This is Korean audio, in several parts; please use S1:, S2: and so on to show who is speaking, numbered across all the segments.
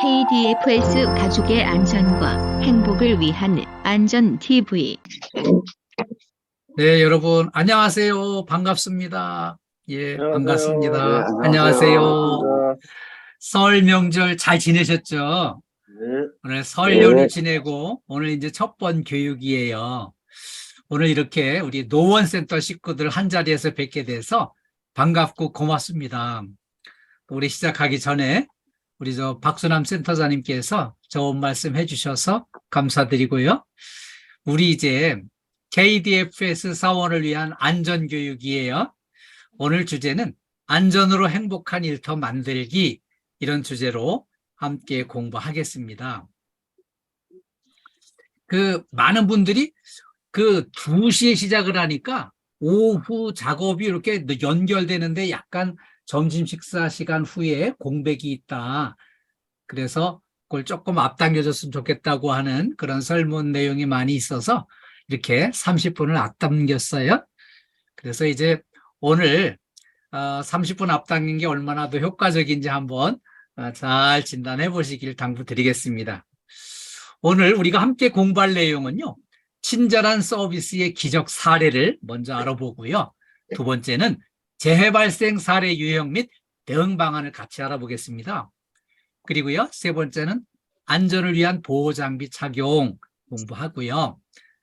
S1: KDFS 가족의 안전과 행복을 위한 안전TV.
S2: 네, 여러분, 안녕하세요. 반갑습니다. 예,
S3: 안녕하세요.
S2: 반갑습니다.
S3: 네,
S2: 안녕하세요.
S3: 반갑습니다.
S2: 설 명절 잘 지내셨죠?
S3: 네,
S2: 오늘 설 연휴 지내고, 오늘 이제 첫 번 교육이에요. 오늘 이렇게 우리 노원센터 식구들 한 자리에서 뵙게 돼서 반갑고 고맙습니다. 우리 시작하기 전에 우리 박수남 센터장님께서 좋은 말씀 해주셔서 감사드리고요. 우리 이제 KDFS 사원을 위한 안전교육이에요. 오늘 주제는 안전으로 행복한 일터 만들기, 이런 주제로 함께 공부하겠습니다. 많은 분들이 2시에 시작을 하니까 오후 작업이 이렇게 연결되는데 약간 점심 식사 시간 후에 공백이 있다. 그래서 그걸 조금 앞당겨줬으면 좋겠다고 하는 그런 설문 내용이 많이 있어서 이렇게 30분을 앞당겼어요. 그래서 이제 오늘 30분 앞당긴 게 얼마나 더 효과적인지 한번 잘 진단해 보시길 당부드리겠습니다. 오늘 우리가 함께 공부할 내용은요, 친절한 서비스의 기적 사례를 먼저 알아보고요. 두 번째는 재해 발생 사례 유형 및 대응 방안을 같이 알아보겠습니다. 그리고요, 세 번째는 안전을 위한 보호 장비 착용 공부하고요.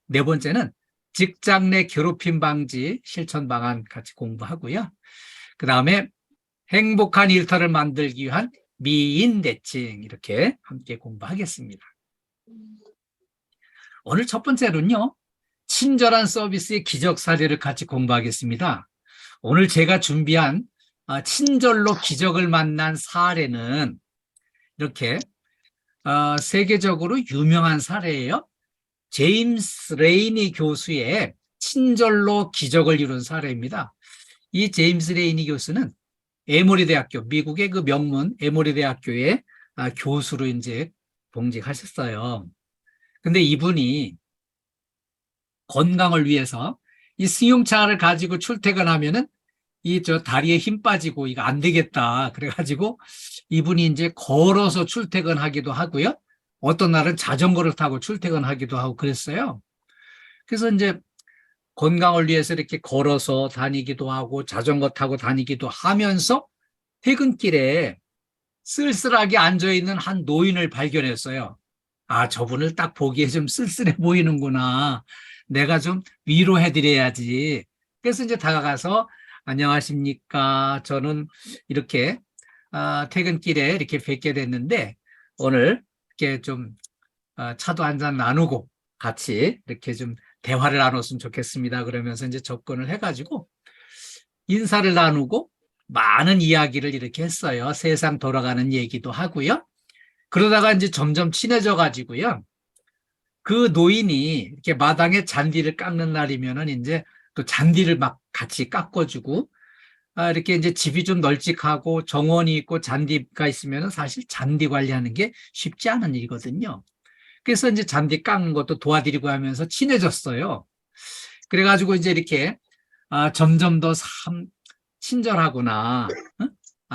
S2: 네 번째는 직장 내 괴롭힘 방지 실천 방안 같이 공부하고요. 그 다음에 행복한 일터를 만들기 위한 미인 대칭, 이렇게 함께 공부하겠습니다. 오늘 첫 번째로는요, 친절한 서비스의 기적 사례를 같이 공부하겠습니다. 오늘 제가 준비한 친절로 기적을 만난 사례는 이렇게 세계적으로 유명한 사례예요. 제임스 레이니 교수의 친절로 기적을 이룬 사례입니다. 이 제임스 레이니 교수는 에모리 대학교, 미국의 그 명문 에모리 대학교의 교수로 이제 봉직하셨어요. 근데 이분이 건강을 위해서 이 승용차를 가지고 출퇴근하면은 다리에 힘 빠지고 이거 안 되겠다. 그래가지고 이분이 이제 걸어서 출퇴근하기도 하고요. 어떤 날은 자전거를 타고 출퇴근하기도 하고 그랬어요. 그래서 이제 건강을 위해서 이렇게 걸어서 다니기도 하고 자전거 타고 다니기도 하면서 퇴근길에 쓸쓸하게 앉아있는 한 노인을 발견했어요. 아, 저분을 딱 보기에 좀 쓸쓸해 보이는구나. 내가 좀 위로해드려야지. 그래서 이제 다가가서 안녕하십니까. 저는 이렇게 퇴근길에 이렇게 뵙게 됐는데 오늘 이렇게 좀 차도 한잔 나누고 같이 이렇게 좀 대화를 나눴으면 좋겠습니다. 그러면서 이제 접근을 해가지고 인사를 나누고 많은 이야기를 이렇게 했어요. 세상 돌아가는 얘기도 하고요. 그러다가 이제 점점 친해져 가지고요. 그 노인이 이렇게 마당에 잔디를 깎는 날이면은 이제 또 잔디를 막 같이 깎아주고, 이렇게 이제 집이 좀 널찍하고 정원이 있고 잔디가 있으면은 사실 잔디 관리하는 게 쉽지 않은 일이거든요. 그래서 이제 잔디 깎는 것도 도와드리고 하면서 친해졌어요. 그래가지고 이제 이렇게 점점 더 참 친절하구나,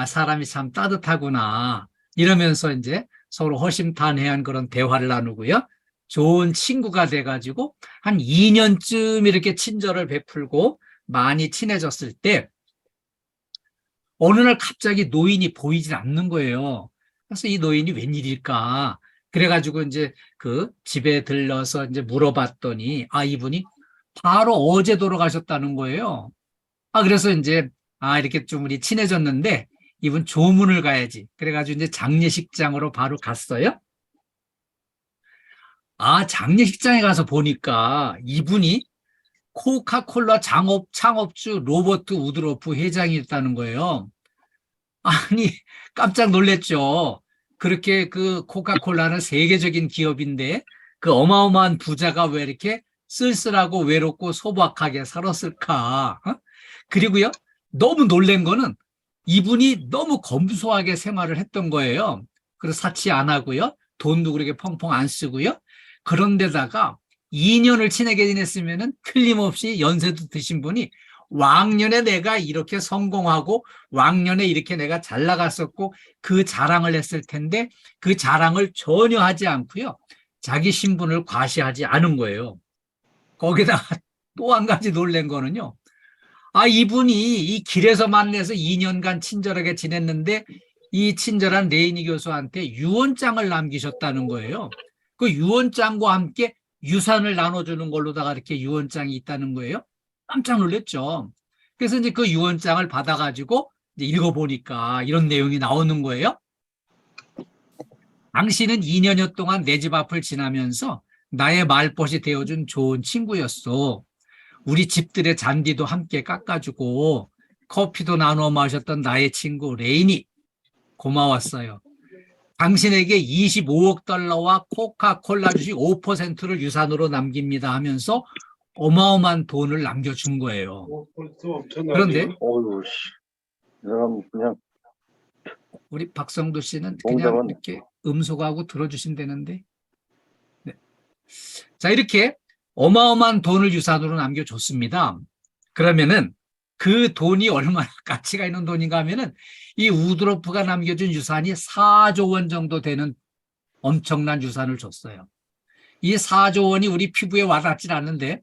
S2: 사람이 참 따뜻하구나 이러면서 이제 서로 허심탄회한 그런 대화를 나누고요. 좋은 친구가 돼가지고 한 2년쯤 이렇게 친절을 베풀고 많이 친해졌을 때 어느 날 갑자기 노인이 보이질 않는 거예요. 그래서 이 노인이 웬일일까? 그래가지고 이제 그 집에 들러서 이제 물어봤더니 이분이 바로 어제 돌아가셨다는 거예요. 그래서 이제 이렇게 좀 우리 친해졌는데 이분 조문을 가야지. 그래가지고 이제 장례식장으로 바로 갔어요. 장례식장에 가서 보니까 이분이 코카콜라 창업주 로버트 우드로프 회장이었다는 거예요. 아니, 깜짝 놀랐죠. 그렇게 그 코카콜라는 세계적인 기업인데 그 어마어마한 부자가 왜 이렇게 쓸쓸하고 외롭고 소박하게 살았을까? 그리고요, 너무 놀란 거는 이분이 너무 검소하게 생활을 했던 거예요. 그래서 사치 안 하고요. 돈도 그렇게 펑펑 안 쓰고요. 그런데다가 2년을 친하게 지냈으면은 틀림없이 연세도 드신 분이 왕년에 내가 이렇게 성공하고 왕년에 이렇게 내가 잘 나갔었고 그 자랑을 했을 텐데 그 자랑을 전혀 하지 않고요. 자기 신분을 과시하지 않은 거예요. 거기다가 또 한 가지 놀란 거는요. 이분이 이 길에서 만나서 2년간 친절하게 지냈는데 이 친절한 레이니 교수한테 유언장을 남기셨다는 거예요. 그 유언장과 함께 유산을 나눠주는 걸로다가 이렇게 유언장이 있다는 거예요. 깜짝 놀랐죠. 그래서 이제 그 유언장을 받아가지고 이제 읽어보니까 이런 내용이 나오는 거예요. 당신은 2년여 동안 내 집 앞을 지나면서 나의 말벗이 되어준 좋은 친구였어. 우리 집들의 잔디도 함께 깎아주고 커피도 나눠 마셨던 나의 친구 레인이 고마웠어요. 당신에게 25억 달러와 코카콜라 주식 5%를 유산으로 남깁니다 하면서 어마어마한 돈을 남겨준 거예요. 그런데
S3: 이 사람 그냥
S2: 우리 박성도 씨는 그냥
S3: 봉자만
S2: 이렇게 음소거하고 들어주신다는데. 네. 자, 이렇게 어마어마한 돈을 유산으로 남겨줬습니다. 그러면은 그 돈이 얼마나 가치가 있는 돈인가 하면은 이 우드로프가 남겨준 유산이 4조 원 정도 되는 엄청난 유산을 줬어요. 이 4조 원이 우리 피부에 와닿질 않는데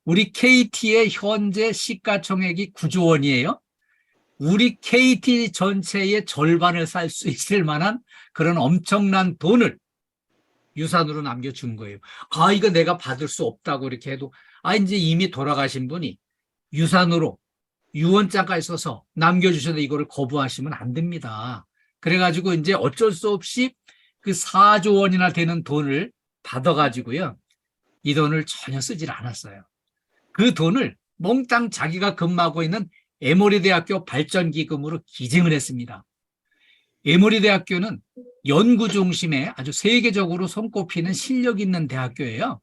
S2: 우리 KT의 현재 시가총액이 9조 원이에요. 우리 KT 전체의 절반을 살 수 있을 만한 그런 엄청난 돈을 유산으로 남겨준 거예요. 이거 내가 받을 수 없다고 이렇게 해도 이제 이미 돌아가신 분이 유산으로 유언장까지 써서 남겨주셔서 이거를 거부하시면 안 됩니다. 그래가지고 이제 어쩔 수 없이 그 4조 원이나 되는 돈을 받아가지고요. 이 돈을 전혀 쓰질 않았어요. 그 돈을 몽땅 자기가 근무하고 있는 에모리 대학교 발전기금으로 기증을 했습니다. 에모리 대학교는 연구 중심에 아주 세계적으로 손꼽히는 실력 있는 대학교예요.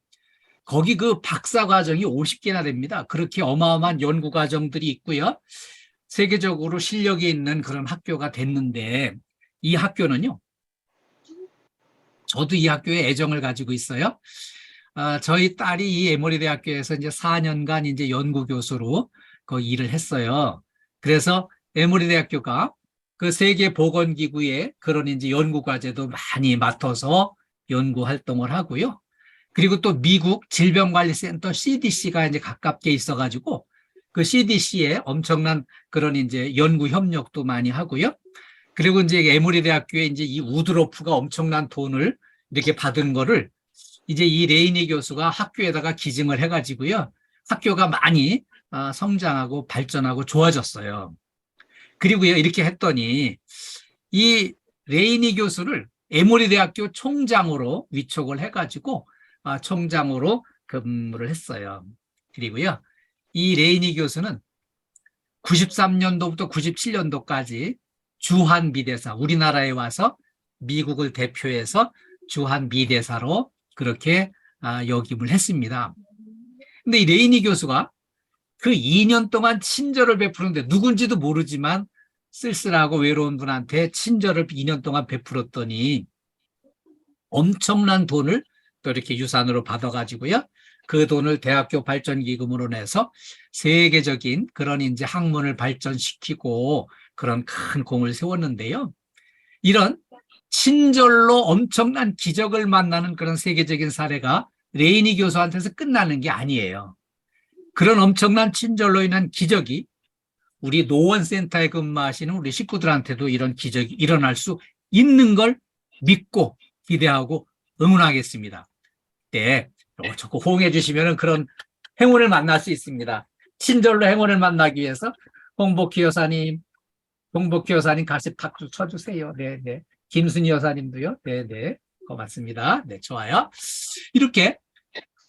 S2: 거기 그 박사 과정이 50개나 됩니다. 그렇게 어마어마한 연구 과정들이 있고요. 세계적으로 실력이 있는 그런 학교가 됐는데 이 학교는요. 저도 이 학교에 애정을 가지고 있어요. 저희 딸이 이 에모리 대학교에서 이제 4년간 이제 연구 교수로 거기 일을 했어요. 그래서 에모리 대학교가 그 세계보건기구의 그런 이제 연구 과제도 많이 맡아서 연구 활동을 하고요. 그리고 또 미국 질병관리센터 CDC가 이제 가깝게 있어가지고 그 CDC에 엄청난 그런 이제 연구 협력도 많이 하고요. 그리고 이제 에모리 대학교에 이제 이 우드로프가 엄청난 돈을 이렇게 받은 거를 이제 이 레이니 교수가 학교에다가 기증을 해가지고요. 학교가 많이 성장하고 발전하고 좋아졌어요. 그리고요, 이렇게 했더니 이 레이니 교수를 에모리 대학교 총장으로 위촉을 해가지고 총장으로 근무를 했어요. 그리고요, 이 레이니 교수는 93년도부터 97년도까지 주한 미대사, 우리나라에 와서 미국을 대표해서 주한 미대사로 그렇게 역임을 했습니다. 근데 이 레이니 교수가 그 2년 동안 친절을 베푸는데 누군지도 모르지만 쓸쓸하고 외로운 분한테 친절을 2년 동안 베풀었더니 엄청난 돈을 또 이렇게 유산으로 받아가지고요. 그 돈을 대학교 발전기금으로 내서 세계적인 그런 이제 학문을 발전시키고 그런 큰 공을 세웠는데요. 이런 친절로 엄청난 기적을 만나는 그런 세계적인 사례가 레이니 교수한테서 끝나는 게 아니에요. 그런 엄청난 친절로 인한 기적이 우리 노원센터에 근무하시는 우리 식구들한테도 이런 기적이 일어날 수 있는 걸 믿고 기대하고 응원하겠습니다. 네, 자꾸 호응해 주시면 그런 행운을 만날 수 있습니다. 친절로 행운을 만나기 위해서 홍복희 여사님 같이 박수 쳐주세요. 네, 네. 김순희 여사님도요. 네, 네. 고맙습니다. 네, 좋아요. 이렇게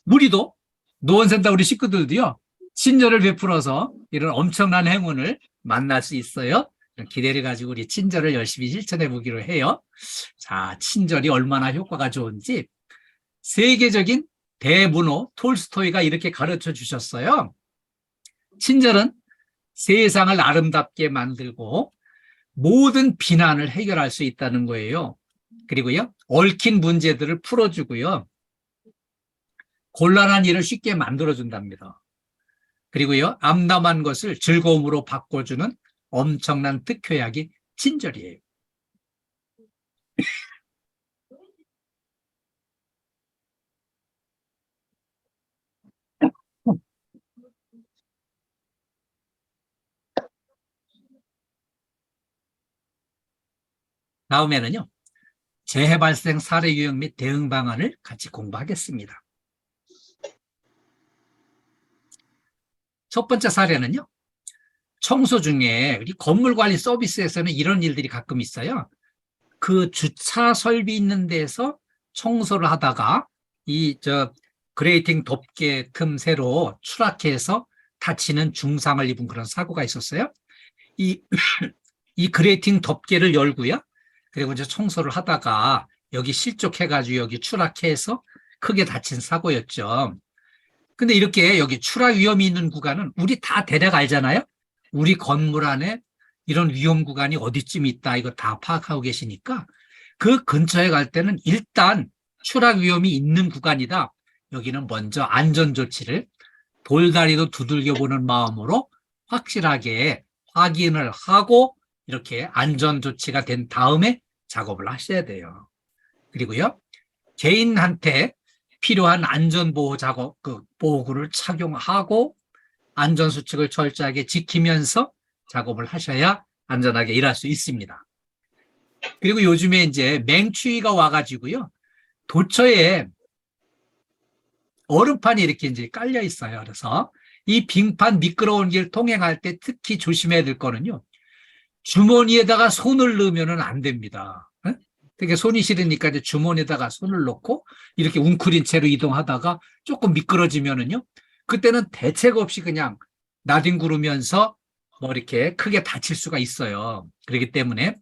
S2: 우리도 노원센터 우리 식구들도요. 친절을 베풀어서 이런 엄청난 행운을 만날 수 있어요. 기대를 가지고 우리 친절을 열심히 실천해 보기로 해요. 자, 친절이 얼마나 효과가 좋은지 세계적인 대문호 톨스토이가 이렇게 가르쳐 주셨어요. 친절은 세상을 아름답게 만들고 모든 비난을 해결할 수 있다는 거예요. 그리고요, 얽힌 문제들을 풀어주고요. 곤란한 일을 쉽게 만들어준답니다. 그리고요, 암담한 것을 즐거움으로 바꿔주는 엄청난 득효약이 친절이에요. 다음에는요, 재해 발생 사례 유형 및 대응 방안을 같이 공부하겠습니다. 첫 번째 사례는요, 청소 중에 우리 건물 관리 서비스에서는 이런 일들이 가끔 있어요. 그 주차 설비 있는 데서 청소를 하다가 그레이팅 덮개 틈새로 추락해서 다치는 중상을 입은 그런 사고가 있었어요. 이 그레이팅 덮개를 열고요. 그리고 이제 청소를 하다가 여기 실족해가지고 여기 추락해서 크게 다친 사고였죠. 근데 이렇게 여기 추락 위험이 있는 구간은 우리 다 대략 알잖아요. 우리 건물 안에 이런 위험 구간이 어디쯤 있다 이거 다 파악하고 계시니까 그 근처에 갈 때는 일단 추락 위험이 있는 구간이다. 여기는 먼저 안전조치를 돌다리도 두들겨보는 마음으로 확실하게 확인을 하고 이렇게 안전조치가 된 다음에 작업을 하셔야 돼요. 그리고요, 개인한테 필요한 안전보호 보호구를 착용하고 안전수칙을 철저하게 지키면서 작업을 하셔야 안전하게 일할 수 있습니다. 그리고 요즘에 이제 맹추위가 와가지고요, 도처에 얼음판이 이렇게 이제 깔려 있어요. 그래서 이 빙판 미끄러운 길 통행할 때 특히 조심해야 될 거는요, 주머니에다가 손을 넣으면 안 됩니다. 되게 손이 시리니까 이제 주머니에다가 손을 넣고 이렇게 웅크린 채로 이동하다가 조금 미끄러지면은요, 그때는 대책 없이 그냥 나뒹구르면서 뭐 이렇게 크게 다칠 수가 있어요. 그렇기 때문에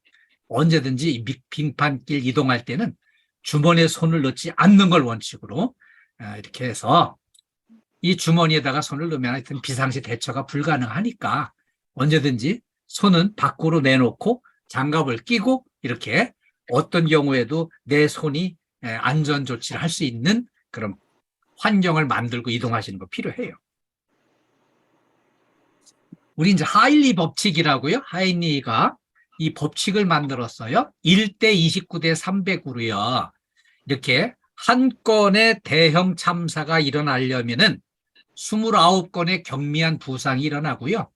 S2: 언제든지 이 빙판길 이동할 때는 주머니에 손을 넣지 않는 걸 원칙으로 이렇게 해서 이 주머니에다가 손을 넣으면 하여튼 비상시 대처가 불가능하니까 언제든지 손은 밖으로 내놓고 장갑을 끼고 이렇게 어떤 경우에도 내 손이 안전조치를 할 수 있는 그런 환경을 만들고 이동하시는 거 필요해요. 우리 이제 하일리 법칙이라고요. 하일리가 이 법칙을 만들었어요. 1대 29대 300으로요. 이렇게 한 건의 대형 참사가 일어나려면은 29건의 경미한 부상이 일어나고요.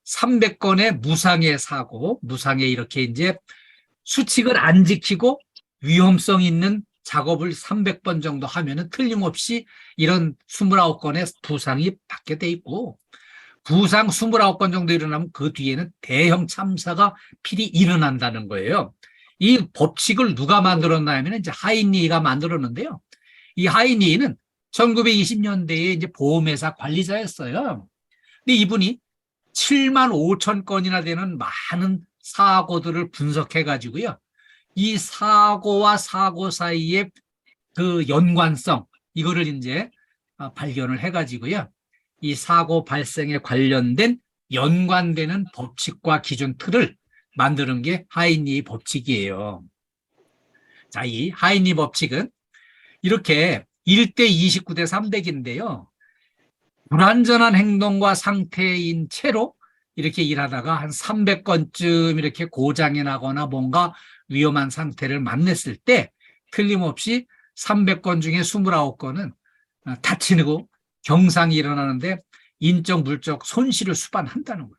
S2: 300건의 무상의 사고, 무상의 이렇게 이제 수칙을 안 지키고 위험성 있는 작업을 300번 정도 하면은 틀림없이 이런 29건의 부상이 받게 돼 있고, 부상 29건 정도 일어나면 그 뒤에는 대형 참사가 필히 일어난다는 거예요. 이 법칙을 누가 만들었나 하면 이제 하이니가 만들었는데요. 이 하이니는 1920년대에 이제 보험회사 관리자였어요. 근데 이분이 7만 5천 건이나 되는 많은 사고들을 분석해 가지고요. 이 사고와 사고 사이의 그 연관성, 이거를 이제 발견을 해 가지고요. 이 사고 발생에 관련된 연관되는 법칙과 기준 틀을 만드는 게 하이니 법칙이에요. 자, 이 하이니 법칙은 이렇게 1대 29대 300인데요. 불완전한 행동과 상태인 채로 이렇게 일하다가 한 300건쯤 이렇게 고장이 나거나 뭔가 위험한 상태를 만났을 때 틀림없이 300건 중에 29건은 다치고 경상이 일어나는데 인적 물적 손실을 수반한다는 거예요.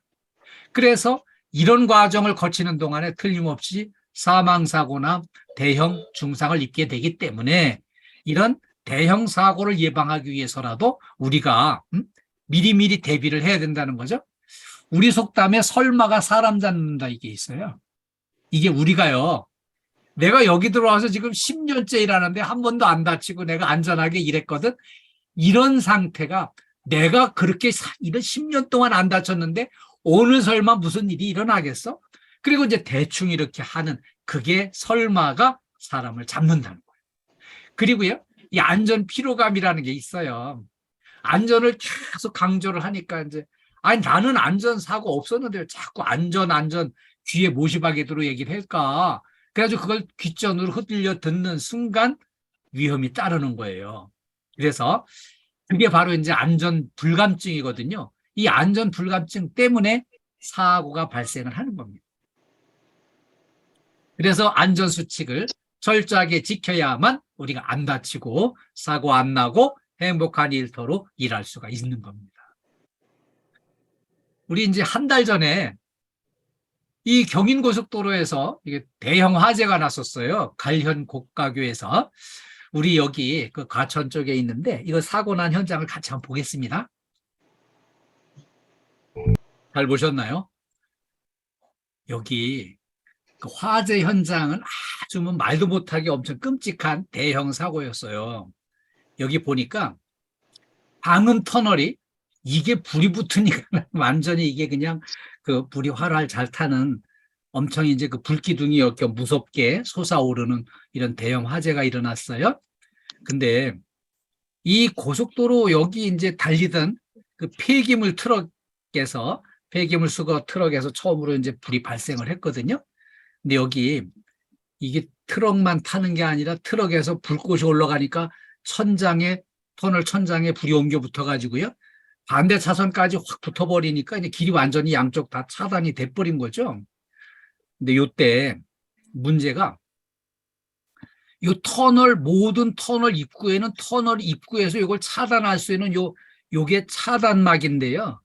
S2: 그래서 이런 과정을 거치는 동안에 틀림없이 사망사고나 대형 중상을 입게 되기 때문에 이런 대형 사고를 예방하기 위해서라도 우리가 미리미리 대비를 해야 된다는 거죠. 우리 속담에 설마가 사람 잡는다 이게 있어요. 이게 우리가요, 내가 여기 들어와서 지금 10년째 일하는데 한 번도 안 다치고 내가 안전하게 일했거든. 이런 상태가 내가 그렇게 이런 10년 동안 안 다쳤는데 오늘 설마 무슨 일이 일어나겠어? 그리고 이제 대충 이렇게 하는 그게 설마가 사람을 잡는다는 거예요. 그리고요, 이 안전 피로감이라는 게 있어요. 안전을 계속 강조를 하니까 이제 아니 나는 안전사고 없었는데 자꾸 안전 귀에 못이 박이도록 얘기를 할까? 그래가지고 그걸 귓전으로 흩들려 듣는 순간 위험이 따르는 거예요. 그래서 그게 바로 이제 안전 불감증이거든요. 이 안전 불감증 때문에 사고가 발생을 하는 겁니다. 그래서 안전 수칙을 철저하게 지켜야만 우리가 안 다치고 사고 안 나고 행복한 일터로 일할 수가 있는 겁니다. 우리 이제 한 달 전에 이 경인고속도로에서 이게 대형 화재가 났었어요. 갈현 고가교에서. 우리 여기 그 과천 쪽에 있는데 이거 사고 난 현장을 같이 한번 보겠습니다. 잘 보셨나요? 여기 그 화재 현장은 아주 뭐 말도 못하게 엄청 끔찍한 대형 사고였어요. 여기 보니까 방음 터널이 이게 불이 붙으니까 완전히 이게 그냥 그 불이 활활 잘 타는 엄청 이제 그 불기둥이 이렇게 무섭게 솟아오르는 이런 대형 화재가 일어났어요. 근데 이 고속도로 여기 이제 달리던 그 폐기물 트럭에서 폐기물 수거 트럭에서 처음으로 이제 불이 발생을 했거든요. 근데 여기 이게 트럭만 타는 게 아니라 트럭에서 불꽃이 올라가니까 터널 천장에 불이 옮겨 붙어 가지고요. 반대 차선까지 확 붙어버리니까 이제 길이 완전히 양쪽 다 차단이 돼버린 거죠. 근데 요때 문제가 요 모든 터널 입구에는 터널 입구에서 이걸 차단할 수 있는 요게 차단막인데요.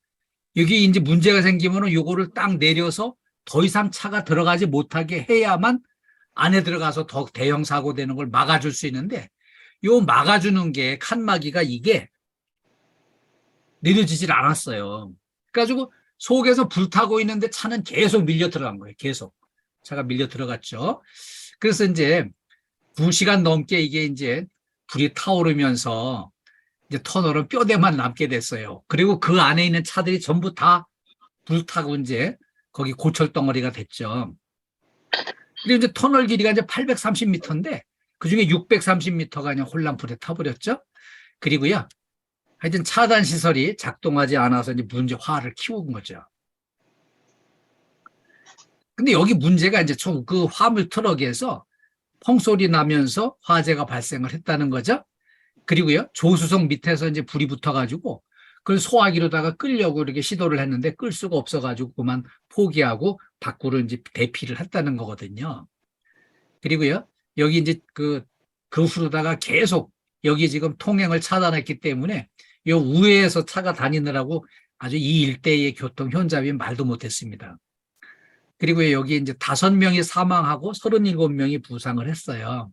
S2: 여기 이제 문제가 생기면은 요거를 딱 내려서 더 이상 차가 들어가지 못하게 해야만 안에 들어가서 더 대형 사고 되는 걸 막아줄 수 있는데 요 막아주는 게 칸막이가 이게 내려지질 않았어요. 그래가지고 속에서 불타고 있는데 차는 계속 밀려 들어간 거예요. 계속 차가 밀려 들어갔죠. 그래서 이제 2시간 넘게 이게 이제 불이 타오르면서 이제 터널은 뼈대만 남게 됐어요. 그리고 그 안에 있는 차들이 전부 다 불타고 이제 거기 고철 덩어리가 됐죠. 그리고 이제 터널 길이가 이제 830m인데 그 중에 630m가 그냥 홀랑불에 타버렸죠. 그리고요. 하여튼 차단 시설이 작동하지 않아서 이제 화를 키운 거죠. 근데 여기 문제가 이제 그 화물 트럭에서 펑소리 나면서 화재가 발생을 했다는 거죠. 그리고요, 조수석 밑에서 이제 불이 붙어가지고 그걸 소화기로다가 끌려고 이렇게 시도를 했는데 끌 수가 없어가지고 그만 포기하고 밖으로 이제 대피를 했다는 거거든요. 그리고요, 여기 이제 그 후로다가 계속 여기 지금 통행을 차단했기 때문에 요 우회에서 차가 다니느라고 아주 이 일대의 교통 혼잡이 말도 못했습니다. 그리고 여기 이제 5명이 사망하고 37명이 부상을 했어요.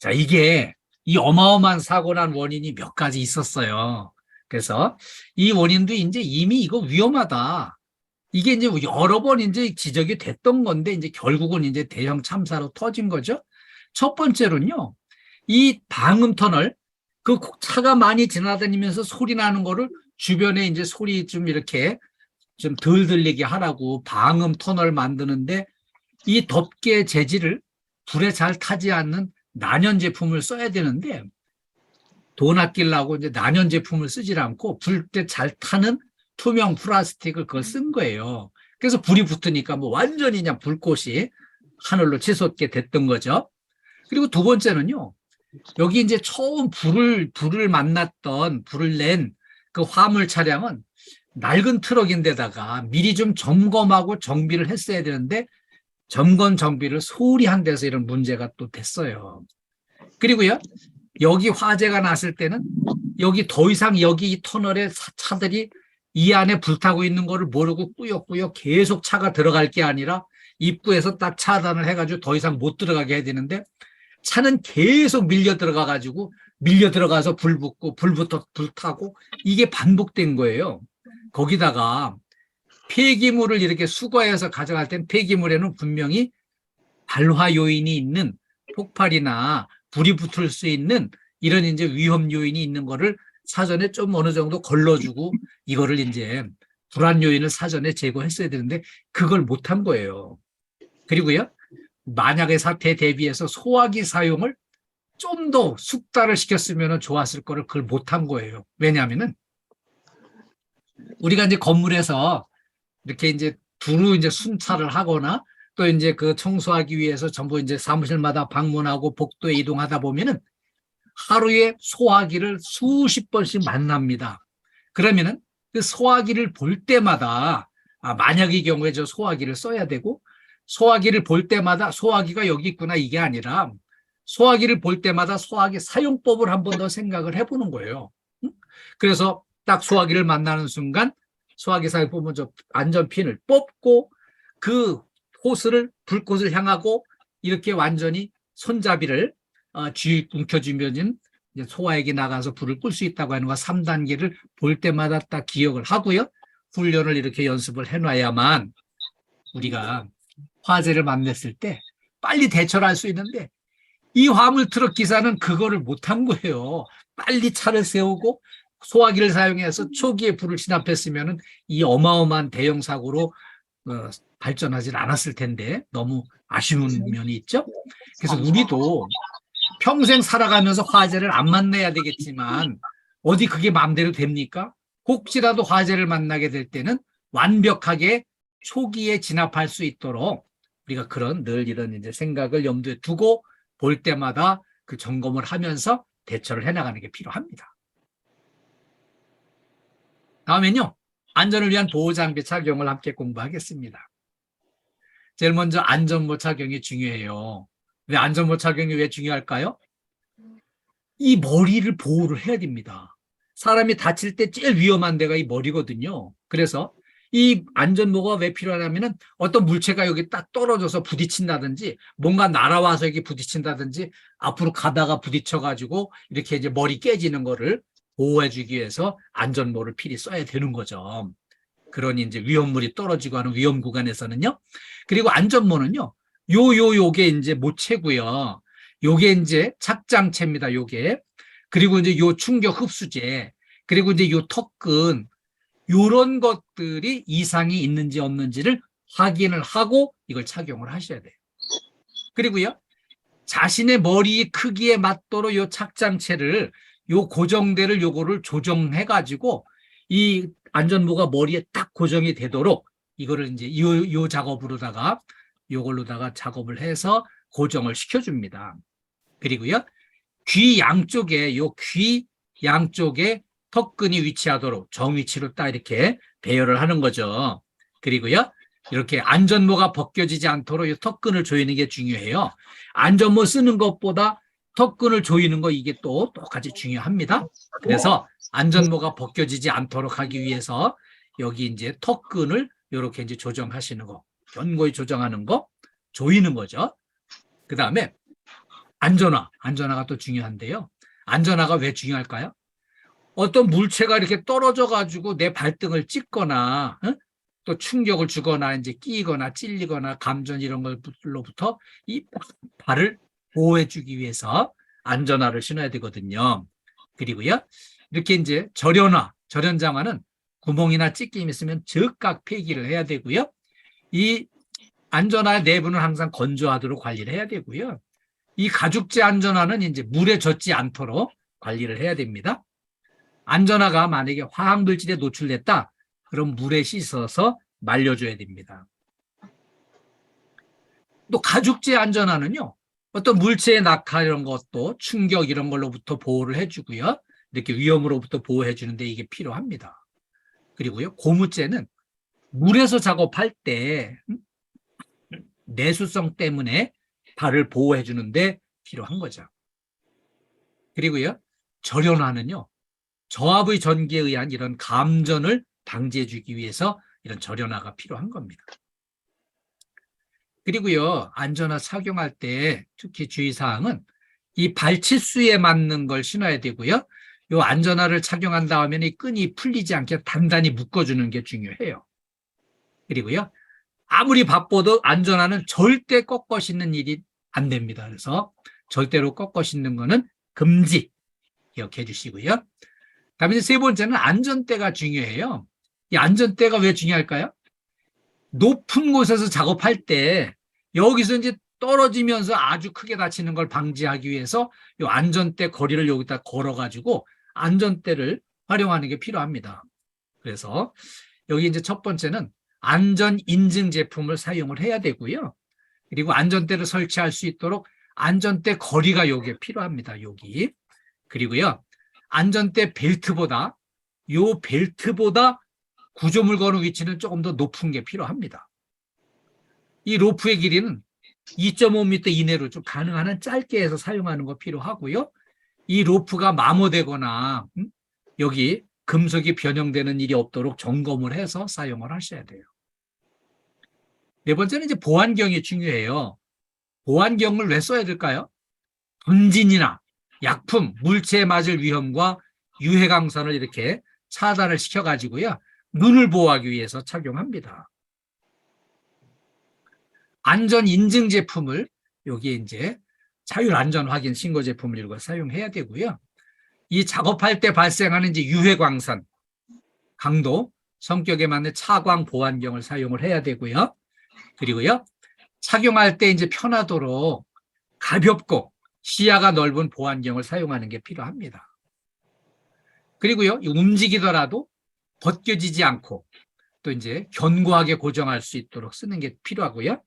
S2: 자, 이게 이 어마어마한 사고 난 원인이 몇 가지 있었어요. 그래서 이 원인도 이제 이미 이거 위험하다. 이게 이제 여러 번 이제 지적이 됐던 건데 이제 결국은 이제 대형 참사로 터진 거죠. 첫 번째로는요, 이 방음 터널, 그 차가 많이 지나다니면서 소리 나는 거를 주변에 이제 소리 좀 이렇게 좀 덜 들리게 하라고 방음 터널 만드는데 이 덮개 재질을 불에 잘 타지 않는 난연 제품을 써야 되는데 돈 아끼려고 이제 난연 제품을 쓰질 않고 불 때 잘 타는 투명 플라스틱을 그걸 쓴 거예요. 그래서 불이 붙으니까 뭐 완전히 그냥 불꽃이 하늘로 치솟게 됐던 거죠. 그리고 두 번째는요. 여기 이제 처음 불을 낸 그 화물 차량은 낡은 트럭인데다가 미리 좀 점검하고 정비를 했어야 되는데 점검 정비를 소홀히 한 데서 이런 문제가 또 됐어요. 그리고요, 여기 화재가 났을 때는 여기 더 이상 여기 이 터널에 차들이 이 안에 불타고 있는 거를 모르고 꾸역꾸역 계속 차가 들어갈 게 아니라 입구에서 딱 차단을 해가지고 더 이상 못 들어가게 해야 되는데 차는 계속 밀려 들어가서 불 붙고 불부터 불타고 이게 반복된 거예요. 거기다가 폐기물을 이렇게 수거해서 가져갈 땐 폐기물에는 분명히 발화 요인이 있는 폭발이나 불이 붙을 수 있는 이런 이제 위험 요인이 있는 거를 사전에 좀 어느 정도 걸러주고 이거를 이제 불안 요인을 사전에 제거했어야 되는데 그걸 못한 거예요. 그리고요, 만약의 사태에 대비해서 소화기 사용을 좀 더 숙달을 시켰으면 좋았을 거를 그걸 못한 거예요. 왜냐하면은 우리가 이제 건물에서 이렇게 이제 두루 이제 순찰을 하거나 또 이제 그 청소하기 위해서 전부 이제 사무실마다 방문하고 복도에 이동하다 보면은 하루에 소화기를 수십 번씩 만납니다. 그러면은 그 소화기를 볼 때마다 만약의 경우에 저 소화기를 써야 되고 소화기를 볼 때마다 소화기가 여기 있구나 이게 아니라 소화기를 볼 때마다 소화기 사용법을 한 번 더 생각을 해보는 거예요. 그래서 딱 소화기를 만나는 순간 소화기 사용법은 저 안전핀을 뽑고 그 호스를 불꽃을 향하고 이렇게 완전히 손잡이를 쥐 움켜쥐면 소화액이 나가서 불을 끌 수 있다고 하는 거 3단계를 볼 때마다 딱 기억을 하고요. 훈련을 이렇게 연습을 해놔야만 우리가 화재를 만났을 때 빨리 대처를 할 수 있는데 이 화물트럭 기사는 그거를 못한 거예요. 빨리 차를 세우고 소화기를 사용해서 초기에 불을 진압했으면 이 어마어마한 대형 사고로 발전하지 않았을 텐데 너무 아쉬운 면이 있죠. 그래서 우리도 평생 살아가면서 화재를 안 만나야 되겠지만 어디 그게 마음대로 됩니까? 혹시라도 화재를 만나게 될 때는 완벽하게 초기에 진압할 수 있도록 우리가 그런 늘 이런 이제 생각을 염두에 두고 볼 때마다 그 점검을 하면서 대처를 해나가는 게 필요합니다. 다음엔요, 안전을 위한 보호장비 착용을 함께 공부하겠습니다. 제일 먼저 안전모 착용이 중요해요. 왜 안전모 착용이 왜 중요할까요? 이 머리를 보호를 해야 됩니다. 사람이 다칠 때 제일 위험한 데가 이 머리거든요. 그래서 이 안전모가 왜 필요하냐면은 어떤 물체가 여기 딱 떨어져서 부딪힌다든지 뭔가 날아와서 여기 부딪힌다든지 앞으로 가다가 부딪혀가지고 이렇게 이제 머리 깨지는 거를 보호해주기 위해서 안전모를 필히 써야 되는 거죠. 그런 이제 위험물이 떨어지고 하는 위험 구간에서는요. 그리고 안전모는요. 요게 이제 모체고요. 요게 이제 착장체입니다. 요게. 그리고 이제 요 충격 흡수제. 그리고 이제 요 턱근. 요런 것들이 이상이 있는지 없는지를 확인을 하고 이걸 착용을 하셔야 돼요. 그리고요. 자신의 머리 크기에 맞도록 요 착장체를 요 고정대를 요거를 조정해 가지고 이 안전모가 머리에 딱 고정이 되도록 이거를 이제 요 작업으로다가 요걸로다가 작업을 해서 고정을 시켜줍니다. 그리고요. 귀 양쪽에 요 귀 양쪽에 턱근이 위치하도록 정위치로 딱 이렇게 배열을 하는 거죠. 그리고요. 이렇게 안전모가 벗겨지지 않도록 이 턱근을 조이는 게 중요해요. 안전모 쓰는 것보다 턱근을 조이는 거 이게 또 똑같이 중요합니다. 그래서 안전모가 벗겨지지 않도록 하기 위해서 여기 이제 턱근을 이렇게 이제 조정하시는 거, 견고히 조정하는 거, 조이는 거죠. 그 다음에 안전화가 또 중요한데요. 안전화가 왜 중요할까요? 어떤 물체가 이렇게 떨어져 가지고 내 발등을 찍거나 또 충격을 주거나 이제 끼거나 찔리거나 감전 이런 걸로부터 이 발을 보호해 주기 위해서 안전화를 신어야 되거든요. 그리고요. 이렇게 이제 절연장화는 구멍이나 찢김이 있으면 즉각 폐기를 해야 되고요. 이 안전화의 내부는 항상 건조하도록 관리를 해야 되고요. 이 가죽재 안전화는 이제 물에 젖지 않도록 관리를 해야 됩니다. 안전화가 만약에 화학물질에 노출됐다, 그럼 물에 씻어서 말려줘야 됩니다. 또 가죽재 안전화는요, 어떤 물체의 낙하 이런 것도 충격 이런 걸로부터 보호를 해주고요. 이렇게 위험으로부터 보호해주는데 이게 필요합니다. 그리고요, 고무재는 물에서 작업할 때 내수성 때문에 발을 보호해주는데 필요한 거죠. 그리고요, 절연화는요, 저압의 전기에 의한 이런 감전을 방지해주기 위해서 이런 절연화가 필요한 겁니다. 그리고요, 안전화 착용할 때 특히 주의사항은 이 발치수에 맞는 걸 신어야 되고요. 이 안전화를 착용한 다음에 이 끈이 풀리지 않게 단단히 묶어주는 게 중요해요. 그리고요, 아무리 바빠도 안전화는 절대 꺾어 신는 일이 안 됩니다. 그래서 절대로 꺾어 신는 거는 금지 기억해 주시고요. 다음에 세 번째는 안전대가 중요해요. 이 안전대가 왜 중요할까요? 높은 곳에서 작업할 때 여기서 이제 떨어지면서 아주 크게 다치는 걸 방지하기 위해서 이 안전대 거리를 여기다 걸어가지고 안전대를 활용하는 게 필요합니다. 그래서 여기 이제 첫 번째는 안전 인증 제품을 사용을 해야 되고요. 그리고 안전대를 설치할 수 있도록 안전대 거리가 여기에 필요합니다. 여기. 그리고요. 안전대 벨트보다 구조물 거는 위치는 조금 더 높은 게 필요합니다. 이 로프의 길이는 2.5m 이내로 좀 가능한 한 짧게 해서 사용하는 거 필요하고요. 이 로프가 마모되거나 여기 금속이 변형되는 일이 없도록 점검을 해서 사용을 하셔야 돼요. 네 번째는 이제 보안경이 중요해요. 보안경을 왜 써야 될까요? 분진이나 약품, 물체에 맞을 위험과 유해 강선을 이렇게 차단을 시켜가지고요. 눈을 보호하기 위해서 착용합니다. 안전 인증 제품을 여기에 이제 자율 안전 확인 신고 제품을 이런 걸 사용해야 되고요. 이 작업할 때 발생하는 이제 유해 광선, 강도, 성격에 맞는 차광 보안경을 사용을 해야 되고요. 그리고요. 착용할 때 이제 편하도록 가볍고 시야가 넓은 보안경을 사용하는 게 필요합니다. 그리고요. 움직이더라도 벗겨지지 않고 또 이제 견고하게 고정할 수 있도록 쓰는 게 필요하고요.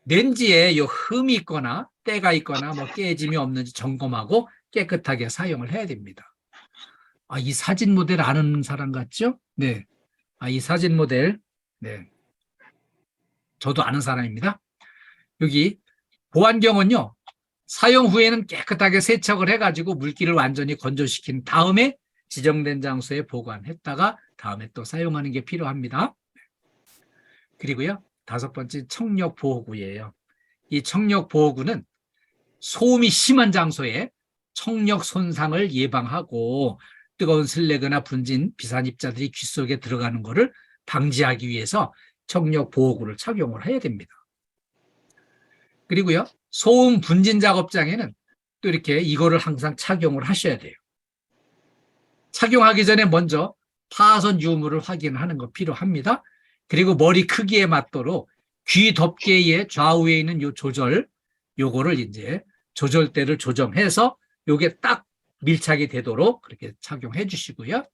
S2: 렌즈에 흠이 있거나 때가 있거나 뭐 깨짐이 없는지 점검하고 깨끗하게 사용을 해야 됩니다. 이 사진 모델 아는 사람 같죠? 네. 이 사진 모델, 네. 저도 아는 사람입니다. 여기 보안경은요, 사용 후에는 깨끗하게 세척을 해가지고 물기를 완전히 건조시킨 다음에 지정된 장소에 보관했다가 다음에 또 사용하는 게 필요합니다. 그리고요, 5번째 청력 보호구예요. 이 청력 보호구는 소음이 심한 장소에 청력 손상을 예방하고 뜨거운 슬래그나 분진, 비산입자들이 귀 속에 들어가는 것을 방지하기 위해서 청력 보호구를 착용을 해야 됩니다. 그리고요, 소음 분진 작업장에는 또 이렇게 이거를 항상 착용을 하셔야 돼요. 착용하기 전에 먼저 파손 유무를 확인하는 거 필요합니다. 그리고 머리 크기에 맞도록 귀 덮개의 좌우에 있는 요 조절, 요거를 이제 조절대를 조정해서 요게 딱 밀착이 되도록 그렇게 착용해 주시고요.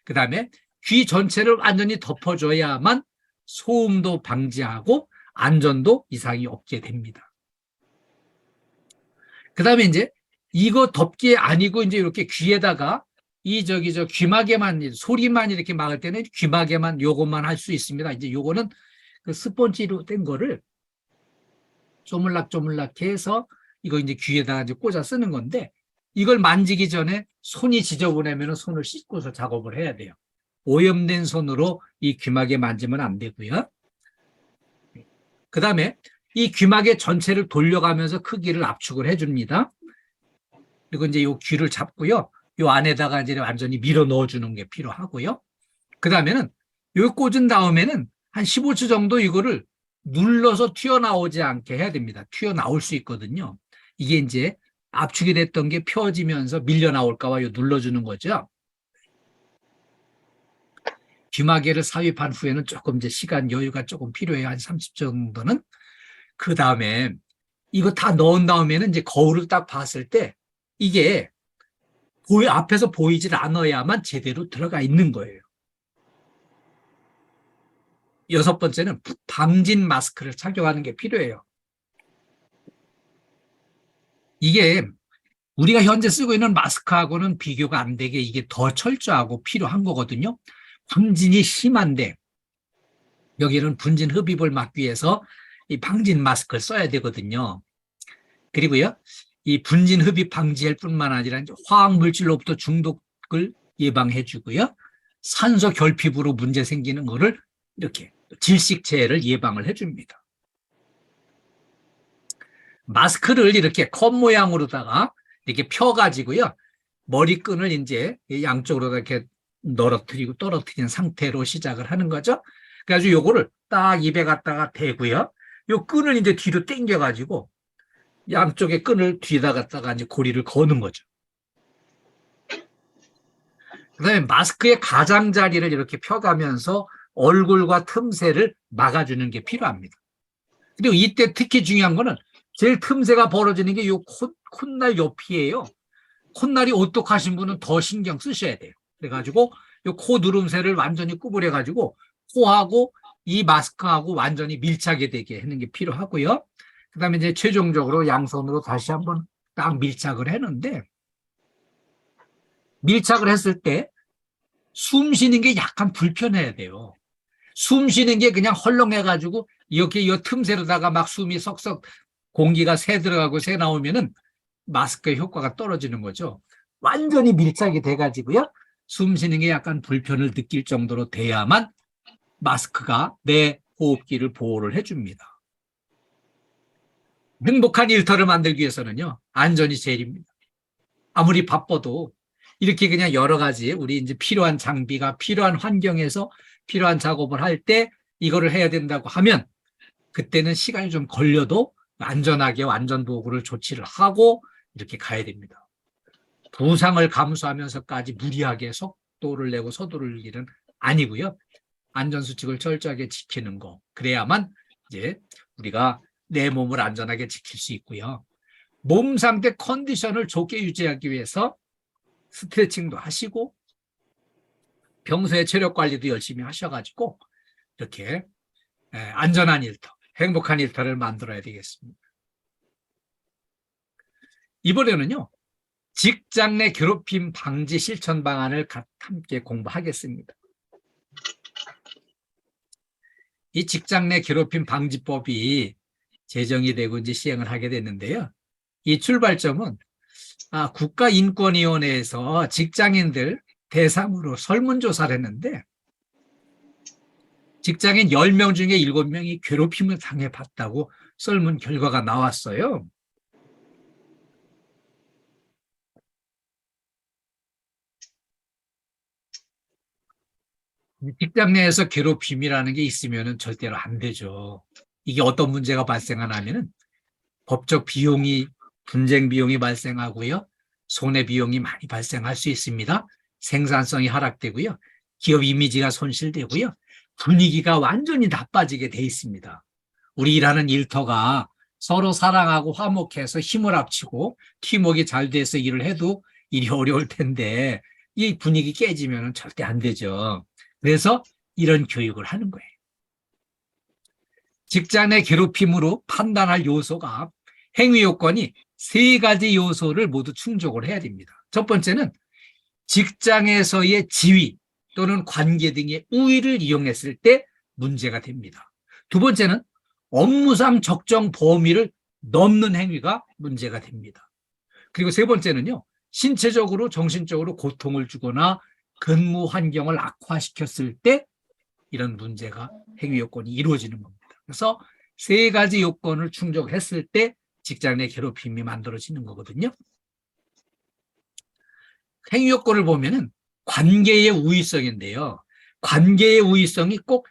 S2: 그 다음에 귀 전체를 완전히 덮어줘야만 소음도 방지하고 안전도 이상이 없게 됩니다. 그 다음에 이제 이거 덮개 아니고 이제 이렇게 귀에다가 저 귀마개만, 소리만 이렇게 막을 때는 귀마개만 요것만 할 수 있습니다. 이제 요거는 그 스펀지로 된 거를 쪼물락쪼물락 해서 이거 이제 귀에다가 이제 꽂아 쓰는 건데 이걸 만지기 전에 손이 지저분하면 손을 씻고서 작업을 해야 돼요. 오염된 손으로 이 귀마개 만지면 안 되고요. 그 다음에 이 귀마개 전체를 돌려가면서 크기를 압축을 해줍니다. 그리고 이제 이 귀를 잡고요. 이 안에다가 이제 완전히 밀어 넣어주는 게 필요하고요. 그 다음에는 요 꽂은 다음에는 한 15초 정도 이거를 눌러서 튀어나오지 않게 해야 됩니다. 튀어나올 수 있거든요. 이게 이제 압축이 됐던 게 펴지면서 밀려 나올까봐 요 눌러주는 거죠. 귀마개를 삽입한 후에는 조금 이제 시간 여유가 조금 필요해요. 한 30초 정도는. 그 다음에 이거 다 넣은 다음에는 이제 거울을 딱 봤을 때 이게 앞에서 보이질 않아야만 제대로 들어가 있는 거예요. 6번째는 방진 마스크를 착용하는 게 필요해요. 이게 우리가 현재 쓰고 있는 마스크하고는 비교가 안 되게 이게 더 철저하고 필요한 거거든요. 방진이 심한데 여기는 분진 흡입을 막기 위해서 이 방진 마스크를 써야 되거든요. 그리고요, 이 분진 흡입 방지할 뿐만 아니라 화학 물질로부터 중독을 예방해 주고요. 산소 결핍으로 문제 생기는 거를 이렇게 질식체를 예방을 해 줍니다. 마스크를 이렇게 컵 모양으로다가 이렇게 펴 가지고요. 머리끈을 이제 양쪽으로 이렇게 널어뜨리고 떨어뜨린 상태로 시작을 하는 거죠. 그래가지고 요거를 딱 입에 갖다가 대고요. 요 끈을 이제 뒤로 당겨 가지고 양쪽의 끈을 뒤에다 갖다가 이제 고리를 거는 거죠. 그 다음에 마스크의 가장자리를 이렇게 펴가면서 얼굴과 틈새를 막아주는 게 필요합니다. 그리고 이때 특히 중요한 거는 제일 틈새가 벌어지는 게 요 콧날 옆이에요. 콧날이 오똑하신 분은 더 신경 쓰셔야 돼요. 그래가지고 요 코 누름새를 완전히 구부려가지고 코하고 이 마스크하고 완전히 밀착이 되게 하는 게 필요하고요. 그 다음에 이제 최종적으로 양손으로 다시 한번 딱 밀착을 했는데 밀착을 했을 때 숨 쉬는 게 약간 불편해야 돼요. 숨 쉬는 게 그냥 헐렁해가지고 이렇게 이 틈새로다가 막 숨이 썩썩 공기가 새 들어가고 새 나오면은 마스크의 효과가 떨어지는 거죠. 완전히 밀착이 돼가지고요. 숨 쉬는 게 약간 불편을 느낄 정도로 돼야만 마스크가 내 호흡기를 보호를 해줍니다. 행복한 일터를 만들기 위해서는요, 안전이 제일입니다. 아무리 바빠도 이렇게 그냥 여러 가지 우리 이제 필요한 장비가 필요한 환경에서 필요한 작업을 할 때 이거를 해야 된다고 하면 그때는 시간이 좀 걸려도 안전하게 안전보호구를 조치를 하고 이렇게 가야 됩니다. 부상을 감수하면서까지 무리하게 속도를 내고 서두를 일은 아니고요. 안전수칙을 철저하게 지키는 거. 그래야만 이제 우리가 내 몸을 안전하게 지킬 수 있고요. 몸 상태 컨디션을 좋게 유지하기 위해서 스트레칭도 하시고 평소에 체력 관리도 열심히 하셔가지고 이렇게 안전한 일터, 행복한 일터를 만들어야 되겠습니다. 이번에는요. 직장 내 괴롭힘 방지 실천 방안을 함께 공부하겠습니다. 이 직장 내 괴롭힘 방지법이 제정이 되고 이제 시행을 하게 됐는데요. 이 출발점은 국가인권위원회에서 직장인들 대상으로 설문조사를 했는데 직장인 10명 중에 7명이 괴롭힘을 당해봤다고 설문 결과가 나왔어요. 직장 내에서 괴롭힘이라는 게 있으면 절대로 안 되죠. 이게 어떤 문제가 발생하냐면은 법적 비용이, 분쟁 비용이 발생하고요. 손해 비용이 많이 발생할 수 있습니다. 생산성이 하락되고요. 기업 이미지가 손실되고요. 분위기가 완전히 나빠지게 돼 있습니다. 우리 일하는 일터가 서로 사랑하고 화목해서 힘을 합치고 팀워크가 잘 돼서 일을 해도 일이 어려울 텐데 이 분위기 깨지면 절대 안 되죠. 그래서 이런 교육을 하는 거예요. 직장 내 괴롭힘으로 판단할 요소가 행위 요건이 3가지 요소를 모두 충족을 해야 됩니다. 첫 번째는 직장에서의 지위 또는 관계 등의 우위를 이용했을 때 문제가 됩니다. 두 번째는 업무상 적정 범위를 넘는 행위가 문제가 됩니다. 그리고 세 번째는요, 신체적으로 정신적으로 고통을 주거나 근무 환경을 악화시켰을 때 이런 문제가 행위 요건이 이루어지는 겁니다. 그래서 3가지 요건을 충족했을 때 직장 내 괴롭힘이 만들어지는 거거든요. 행위 요건을 보면은 관계의 우위성인데요. 관계의 우위성이 꼭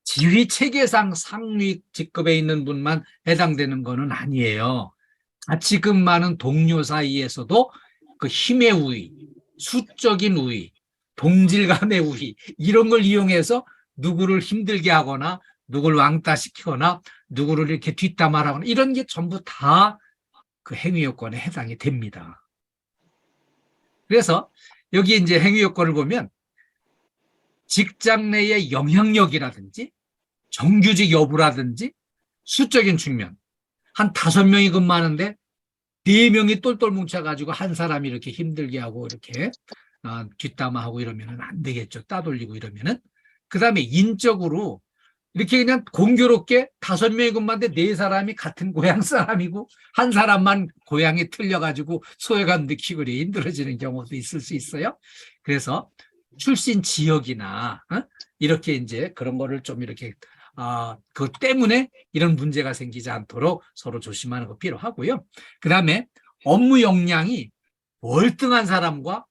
S2: 지휘 체계상 상위 직급에 있는 분만 해당되는 것은 아니에요. 같이 근무하는 동료 사이에서도 그 힘의 우위, 수적인 우위, 동질감의 우위 이런 걸 이용해서 누구를 힘들게 하거나 누구를 왕따시키거나 누구를 이렇게 뒷담화하거나 이런 게 전부 다 그 행위 요건에 해당이 됩니다. 그래서 여기 이제 행위 요건을 보면 직장 내의 영향력이라든지 정규직 여부라든지 수적인 측면 한 5명이 근무하는데 4명이 똘똘 뭉쳐가지고 한 사람이 이렇게 힘들게 하고 이렇게 뒷담화하고 이러면 안 되겠죠. 따돌리고 이러면은. 그 다음에 인적으로 이렇게 그냥 공교롭게 5명이 근무하는데 4사람이 같은 고향 사람이고 한 사람만 고향이 틀려가지고 소외감 느끼고 힘들어지는 경우도 있을 수 있어요. 그래서 출신 지역이나 이렇게 이제 그런 거를 좀 이렇게 그것 때문에 이런 문제가 생기지 않도록 서로 조심하는 거 필요하고요. 그 다음에 업무 역량이 월등한 사람과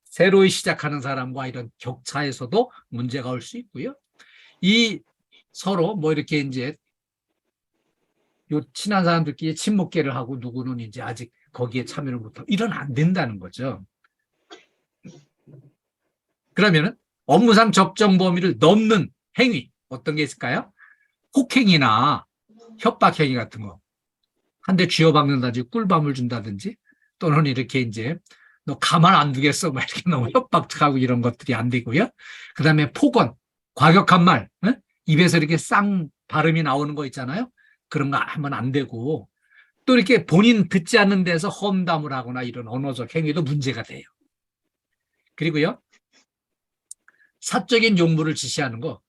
S2: 새로 시작하는 사람과 이런 격차에서도 문제가 올 수 있고요. 이 서로 뭐 이렇게 이제 요 친한 사람들끼리 친목계를 하고 누구는 이제 아직 거기에 참여를 못하고 이런 안 된다는 거죠. 그러면은 업무상 적정 범위를 넘는 행위 어떤 게 있을까요? 폭행이나 협박행위 같은 거. 한 대 쥐어박는다든지 꿀밤을 준다든지 또는 이렇게 이제 너 가만 안 두겠어 막 이렇게 너무 협박하고 이런 것들이 안 되고요. 그 다음에 폭언, 과격한 말, 입에서 이렇게 쌍 발음이 나오는 거 있잖아요. 그런 거 하면 안 되고 또 이렇게 본인 듣지 않는 데서 험담을 하거나 이런 언어적 행위도 문제가 돼요. 그리고요. 사적인 용무를 지시하는 거.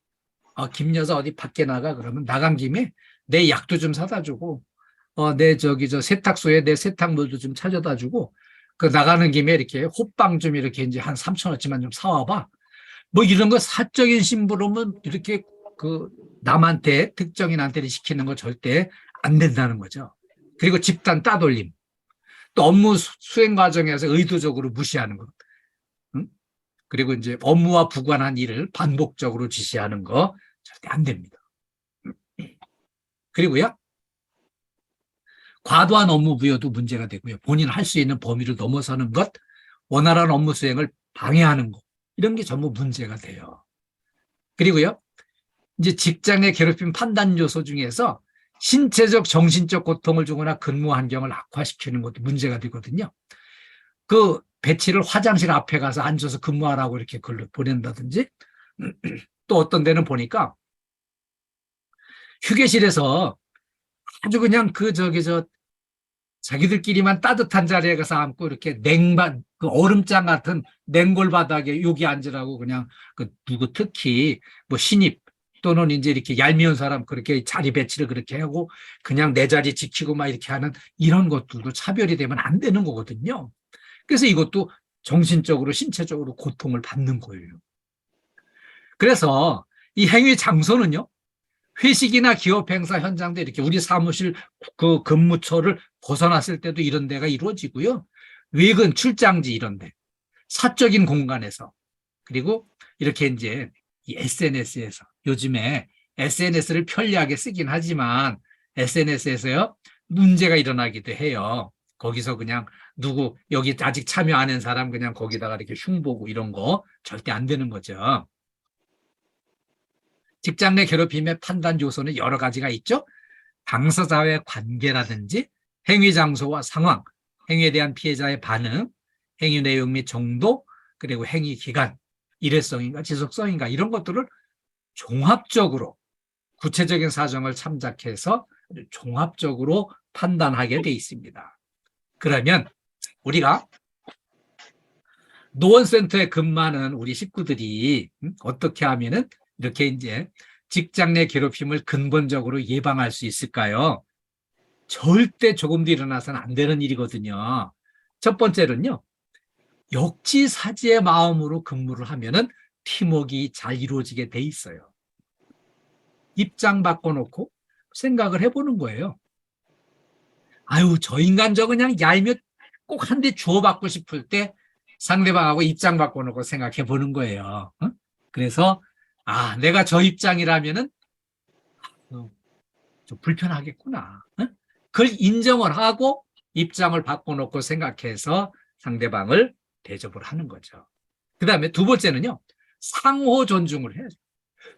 S2: 김 여사 어디 밖에 나가 그러면 나간 김에 내 약도 좀 사다 주고 내 저 세탁소에 내 세탁물도 좀 찾아다 주고 그 나가는 김에 이렇게 호빵 좀 이렇게 이제 한 3,000원치만 좀 사와봐. 뭐 이런 거 사적인 심부름은 이렇게 그 남한테 특정인한테 시키는 거 절대 안 된다는 거죠. 그리고 집단 따돌림. 또 업무 수행 과정에서 의도적으로 무시하는 것. 응? 그리고 이제 업무와 무관한 일을 반복적으로 지시하는 거 절대 안 됩니다. 그리고요. 과도한 업무 부여도 문제가 되고요. 본인 할 수 있는 범위를 넘어서는 것, 원활한 업무 수행을 방해하는 것, 이런 게 전부 문제가 돼요. 그리고요. 이제 직장의 괴롭힘 판단 요소 중에서 신체적, 정신적 고통을 주거나 근무 환경을 악화시키는 것도 문제가 되거든요. 그 배치를 화장실 앞에 가서 앉아서 근무하라고 이렇게 글로 보낸다든지 또 어떤 데는 보니까 휴게실에서 아주 그냥 자기들끼리만 따뜻한 자리에 가서 앉고 이렇게 그 얼음장 같은 냉골 바닥에 여기 앉으라고 그냥 누구 특히 뭐 신입 또는 이제 이렇게 얄미운 사람 그렇게 자리 배치를 그렇게 하고 그냥 내 자리 지키고 막 이렇게 하는 이런 것들도 차별이 되면 안 되는 거거든요. 그래서 이것도 정신적으로 신체적으로 고통을 받는 거예요. 그래서 이 행위 장소는요. 회식이나 기업 행사 현장도 이렇게 우리 사무실 그 근무처를 벗어났을 때도 이런 데가 이루어지고요. 외근 출장지 이런 데, 사적인 공간에서 그리고 이렇게 이제 이 SNS에서 요즘에 SNS를 편리하게 쓰긴 하지만 SNS에서요 문제가 일어나기도 해요. 거기서 그냥 누구 여기 아직 참여 안 한 사람 그냥 거기다가 이렇게 흉보고 이런 거 절대 안 되는 거죠. 직장 내 괴롭힘의 판단 요소는 여러 가지가 있죠. 당사자와의 관계라든지 행위 장소와 상황, 행위에 대한 피해자의 반응, 행위 내용 및 정도, 그리고 행위 기간, 일회성인가 지속성인가 이런 것들을 종합적으로 구체적인 사정을 참작해서 종합적으로 판단하게 돼 있습니다. 그러면 우리가 노원센터에 근무하는 우리 식구들이 어떻게 하면은 이렇게 이제 직장 내 괴롭힘을 근본적으로 예방할 수 있을까요? 절대 조금도 일어나서는 안 되는 일이거든요. 첫 번째는요. 역지사지의 마음으로 근무를 하면은 팀워크가 잘 이루어지게 돼 있어요. 입장 바꿔놓고 생각을 해보는 거예요. 아유, 저 인간 저 그냥 얄며 꼭 한 대 주워받고 싶을 때 상대방하고 입장 바꿔놓고 생각해 보는 거예요. 그래서 내가 저 입장이라면은 좀 불편하겠구나. 그걸 인정을 하고 입장을 바꿔놓고 생각해서 상대방을 대접을 하는 거죠. 그 다음에 두 번째는요. 상호 존중을 해야죠.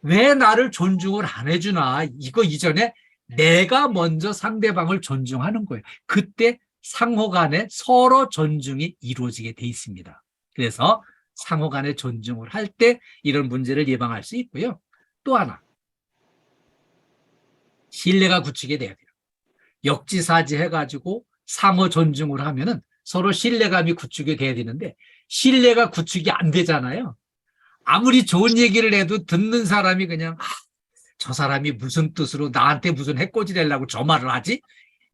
S2: 왜 나를 존중을 안 해주나. 이거 이전에 내가 먼저 상대방을 존중하는 거예요. 그때 상호 간에 서로 존중이 이루어지게 돼 있습니다. 그래서 상호 간에 존중을 할 때 이런 문제를 예방할 수 있고요. 또 하나. 신뢰가 구축이 돼야 돼요. 역지사지 해가지고 상호 존중을 하면은 서로 신뢰감이 구축이 돼야 되는데 신뢰가 구축이 안 되잖아요. 아무리 좋은 얘기를 해도 듣는 사람이 그냥 저 사람이 무슨 뜻으로 나한테 무슨 해코지 되려고 저 말을 하지?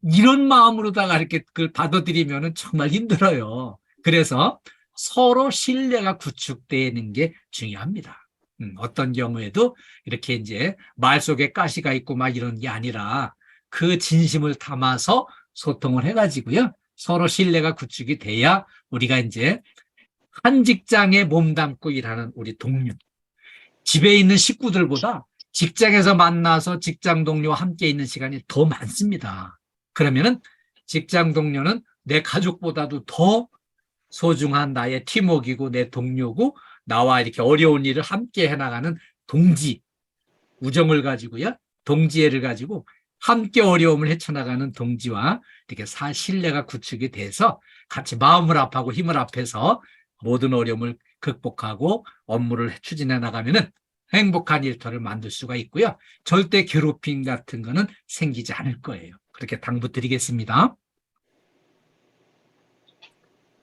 S2: 이런 마음으로다가 이렇게 그걸 받아들이면은 정말 힘들어요. 그래서 서로 신뢰가 구축되는 게 중요합니다. 어떤 경우에도 이렇게 이제 말 속에 가시가 있고 막 이런 게 아니라 그 진심을 담아서 소통을 해가지고요. 서로 신뢰가 구축이 돼야 우리가 이제 한 직장에 몸담고 일하는 우리 동료, 집에 있는 식구들보다 직장에서 만나서 직장 동료와 함께 있는 시간이 더 많습니다. 그러면은 직장 동료는 내 가족보다도 더 소중한 나의 팀워크이고 내 동료고 나와 이렇게 어려운 일을 함께 해나가는 동지, 우정을 가지고요. 동지애를 가지고 함께 어려움을 헤쳐나가는 동지와 이렇게 신뢰가 구축이 돼서 같이 마음을 합하고 힘을 합해서 모든 어려움을 극복하고 업무를 추진해 나가면은 행복한 일터를 만들 수가 있고요. 절대 괴롭힘 같은 거는 생기지 않을 거예요. 그렇게 당부드리겠습니다.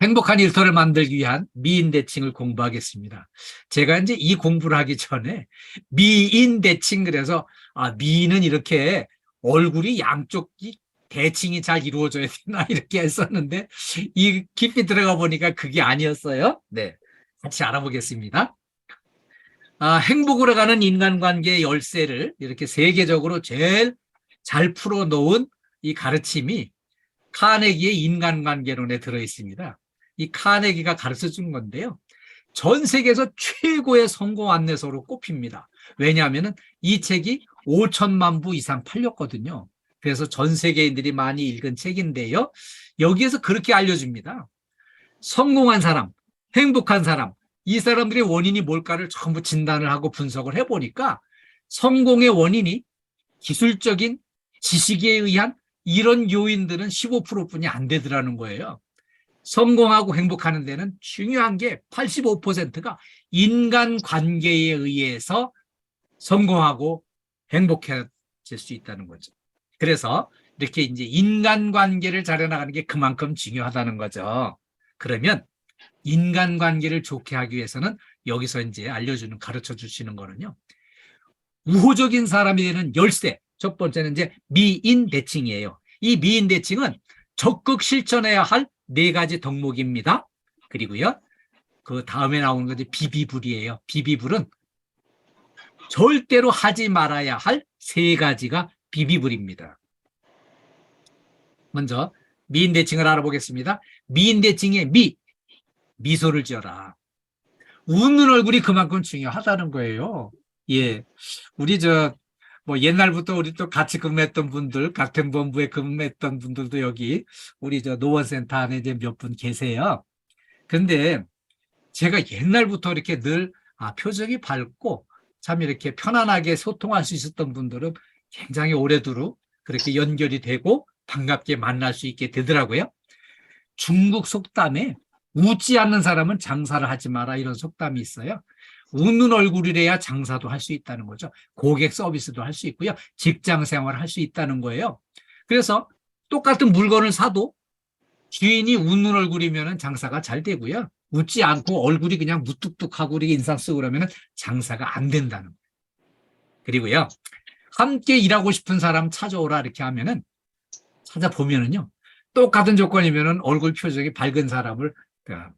S2: 행복한 일터를 만들기 위한 미인 대칭을 공부하겠습니다. 제가 이제 이 공부를 하기 전에 미인 대칭 그래서 미인은 이렇게 얼굴이 양쪽이 대칭이 잘 이루어져야 되나 이렇게 했었는데 이 깊이 들어가 보니까 그게 아니었어요. 네, 같이 알아보겠습니다. 행복으로 가는 인간관계의 열쇠를 이렇게 세계적으로 제일 잘 풀어놓은 이 가르침이 카네기의 인간관계론에 들어있습니다. 이 카네기가 가르쳐 준 건데요. 전 세계에서 최고의 성공 안내서로 꼽힙니다. 왜냐하면 이 책이 5천만 부 이상 팔렸거든요. 그래서 전 세계인들이 많이 읽은 책인데요. 여기에서 그렇게 알려줍니다. 성공한 사람, 행복한 사람, 이 사람들의 원인이 뭘까를 전부 진단을 하고 분석을 해보니까 성공의 원인이 기술적인 지식에 의한 이런 요인들은 15%뿐이 안 되더라는 거예요. 성공하고 행복하는 데는 중요한 게 85%가 인간관계에 의해서 성공하고 행복해질 수 있다는 거죠. 그래서 이렇게 이제 인간관계를 잘해나가는 게 그만큼 중요하다는 거죠. 그러면 인간관계를 좋게 하기 위해서는 여기서 이제 알려주는, 가르쳐 주시는 거는요. 우호적인 사람이 되는 열쇠. 첫 번째는 이제 미인 대칭이에요. 이 미인 대칭은 적극 실천해야 할 4가지 덕목입니다. 그리고요, 그 다음에 나오는 것이 비비불이에요. 비비불은 절대로 하지 말아야 할 3가지가 비비불입니다. 먼저 미인 대칭을 알아보겠습니다. 미인 대칭의 미소를 지어라. 웃는 얼굴이 그만큼 중요하다는 거예요. 예, 우리 뭐 옛날부터 우리 또 같이 근무했던 분들, 같은 본부에 근무했던 분들도 여기 우리 노원센터 안에 이제 몇 분 계세요. 근데 제가 옛날부터 이렇게 늘 표정이 밝고 참 이렇게 편안하게 소통할 수 있었던 분들은 굉장히 오래도록 그렇게 연결이 되고 반갑게 만날 수 있게 되더라고요. 중국 속담에 웃지 않는 사람은 장사를 하지 마라 이런 속담이 있어요. 웃는 얼굴이래야 장사도 할 수 있다는 거죠. 고객 서비스도 할 수 있고요. 직장 생활을 할 수 있다는 거예요. 그래서 똑같은 물건을 사도 주인이 웃는 얼굴이면 장사가 잘 되고요. 웃지 않고 얼굴이 그냥 무뚝뚝하고 우리 인상 쓰고 그러면 장사가 안 된다는 거예요. 그리고요. 함께 일하고 싶은 사람 찾아오라 이렇게 하면은 찾아보면은요. 똑같은 조건이면은 얼굴 표정이 밝은 사람을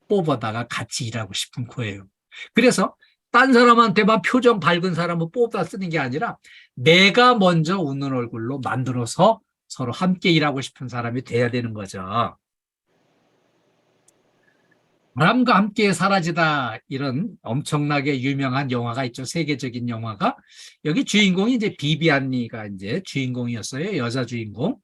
S2: 뽑아다가 같이 일하고 싶은 거예요. 그래서 딴 사람한테만 표정 밝은 사람을 뽑아 쓰는 게 아니라 내가 먼저 웃는 얼굴로 만들어서 서로 함께 일하고 싶은 사람이 돼야 되는 거죠. 바람과 함께 사라지다 이런 엄청나게 유명한 영화가 있죠. 세계적인 영화가. 여기 주인공이 이제 비비안니가 이제 주인공이었어요. 여자 주인공.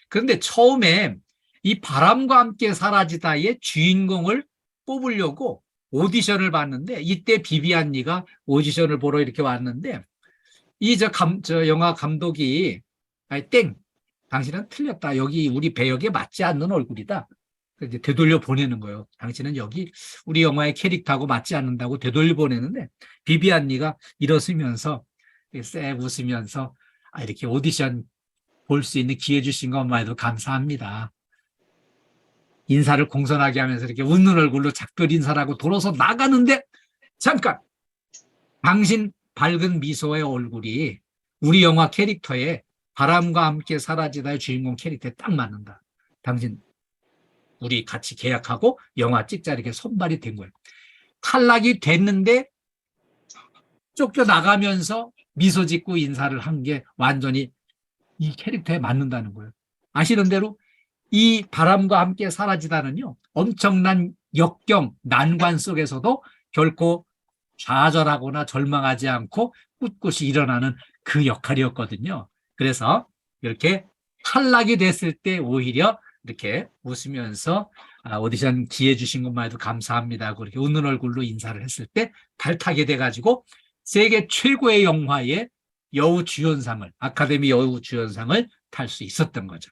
S2: 그런데 처음에 이 바람과 함께 사라지다의 주인공을 뽑으려고 오디션을 봤는데 이때 비비안니가 오디션을 보러 이렇게 왔는데 이 영화 감독이 땡, 당신은 틀렸다. 여기 우리 배역에 맞지 않는 얼굴이다. 이제 되돌려 보내는 거예요. 당신은 여기 우리 영화의 캐릭터하고 맞지 않는다고 되돌려 보내는데 비비안니가 일어서면서 쎄 웃으면서 이렇게 오디션 볼 수 있는 기회 주신 것만 해도 감사합니다. 인사를 공손하게 하면서 이렇게 웃는 얼굴로 작별 인사를 하고 돌아서 나가는데 잠깐! 당신 밝은 미소의 얼굴이 우리 영화 캐릭터에 바람과 함께 사라지다의 주인공 캐릭터에 딱 맞는다. 당신 우리 같이 계약하고 영화 찍자 이렇게 선발이 된 거예요. 탈락이 됐는데 쫓겨나가면서 미소 짓고 인사를 한 게 완전히 이 캐릭터에 맞는다는 거예요. 아시는 대로 이 바람과 함께 사라지다는요. 엄청난 역경, 난관 속에서도 결코 좌절하거나 절망하지 않고 꿋꿋이 일어나는 그 역할이었거든요. 그래서 이렇게 탈락이 됐을 때 오히려 이렇게 웃으면서 오디션 기회 주신 것만 해도 감사합니다. 그렇게 웃는 얼굴로 인사를 했을 때 발탁이 돼가지고 세계 최고의 영화의 여우주연상을, 아카데미 여우주연상을 탈 수 있었던 거죠.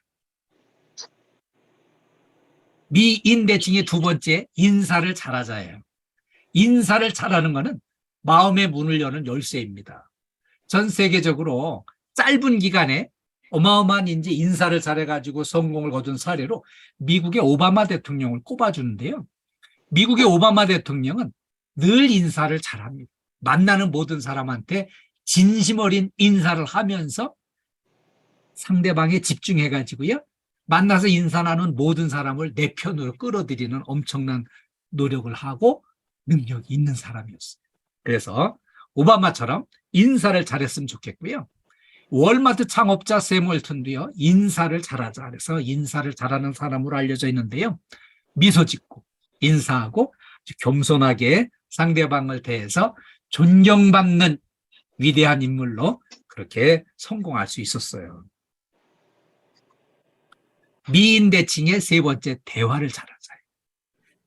S2: 미인 대칭의 2번째, 인사를 잘하자예요. 인사를 잘하는 것은 마음의 문을 여는 열쇠입니다. 전 세계적으로 짧은 기간에 어마어마한 이제 인사를 잘해가지고 성공을 거둔 사례로 미국의 오바마 대통령을 꼽아주는데요. 미국의 오바마 대통령은 늘 인사를 잘합니다. 만나는 모든 사람한테 진심 어린 인사를 하면서 상대방에 집중해가지고요. 만나서 인사 나눈 모든 사람을 내 편으로 끌어들이는 엄청난 노력을 하고 능력이 있는 사람이었어요. 그래서 오바마처럼 인사를 잘했으면 좋겠고요. 월마트 창업자 샘 월튼도요. 인사를 잘하자 그래서 인사를 잘하는 사람으로 알려져 있는데요. 미소 짓고 인사하고 겸손하게 상대방을 대해서 존경받는 위대한 인물로 그렇게 성공할 수 있었어요. 미인 대칭의 세 번째, 대화를 잘하자.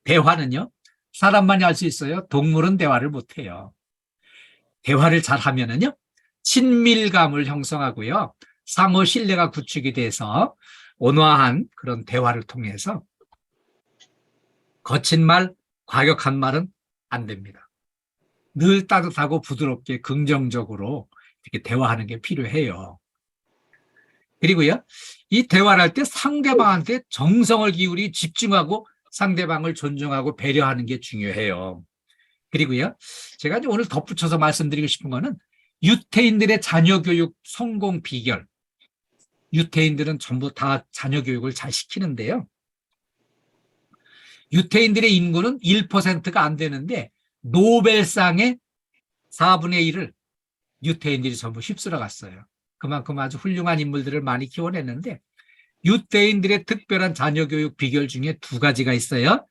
S2: 대화는요, 사람만이 할 수 있어요. 동물은 대화를 못해요. 대화를 잘하면은요, 친밀감을 형성하고요, 상호 신뢰가 구축이 돼서 온화한 그런 대화를 통해서 거친 말, 과격한 말은 안 됩니다. 늘 따뜻하고 부드럽게 긍정적으로 이렇게 대화하는 게 필요해요. 그리고요, 이 대화를 할 때 상대방한테 정성을 기울이 집중하고 상대방을 존중하고 배려하는 게 중요해요. 그리고요, 제가 이제 오늘 덧붙여서 말씀드리고 싶은 거는 유태인들의 자녀 교육 성공 비결. 유태인들은 전부 다 자녀 교육을 잘 시키는데요. 유태인들의 인구는 1%가 안 되는데 노벨상의 4분의 1을 유태인들이 전부 휩쓸어 갔어요. 그만큼 아주 훌륭한 인물들을 많이 키워냈는데 유태인들의 특별한 자녀 교육 비결 중에 두 가지가 있어요.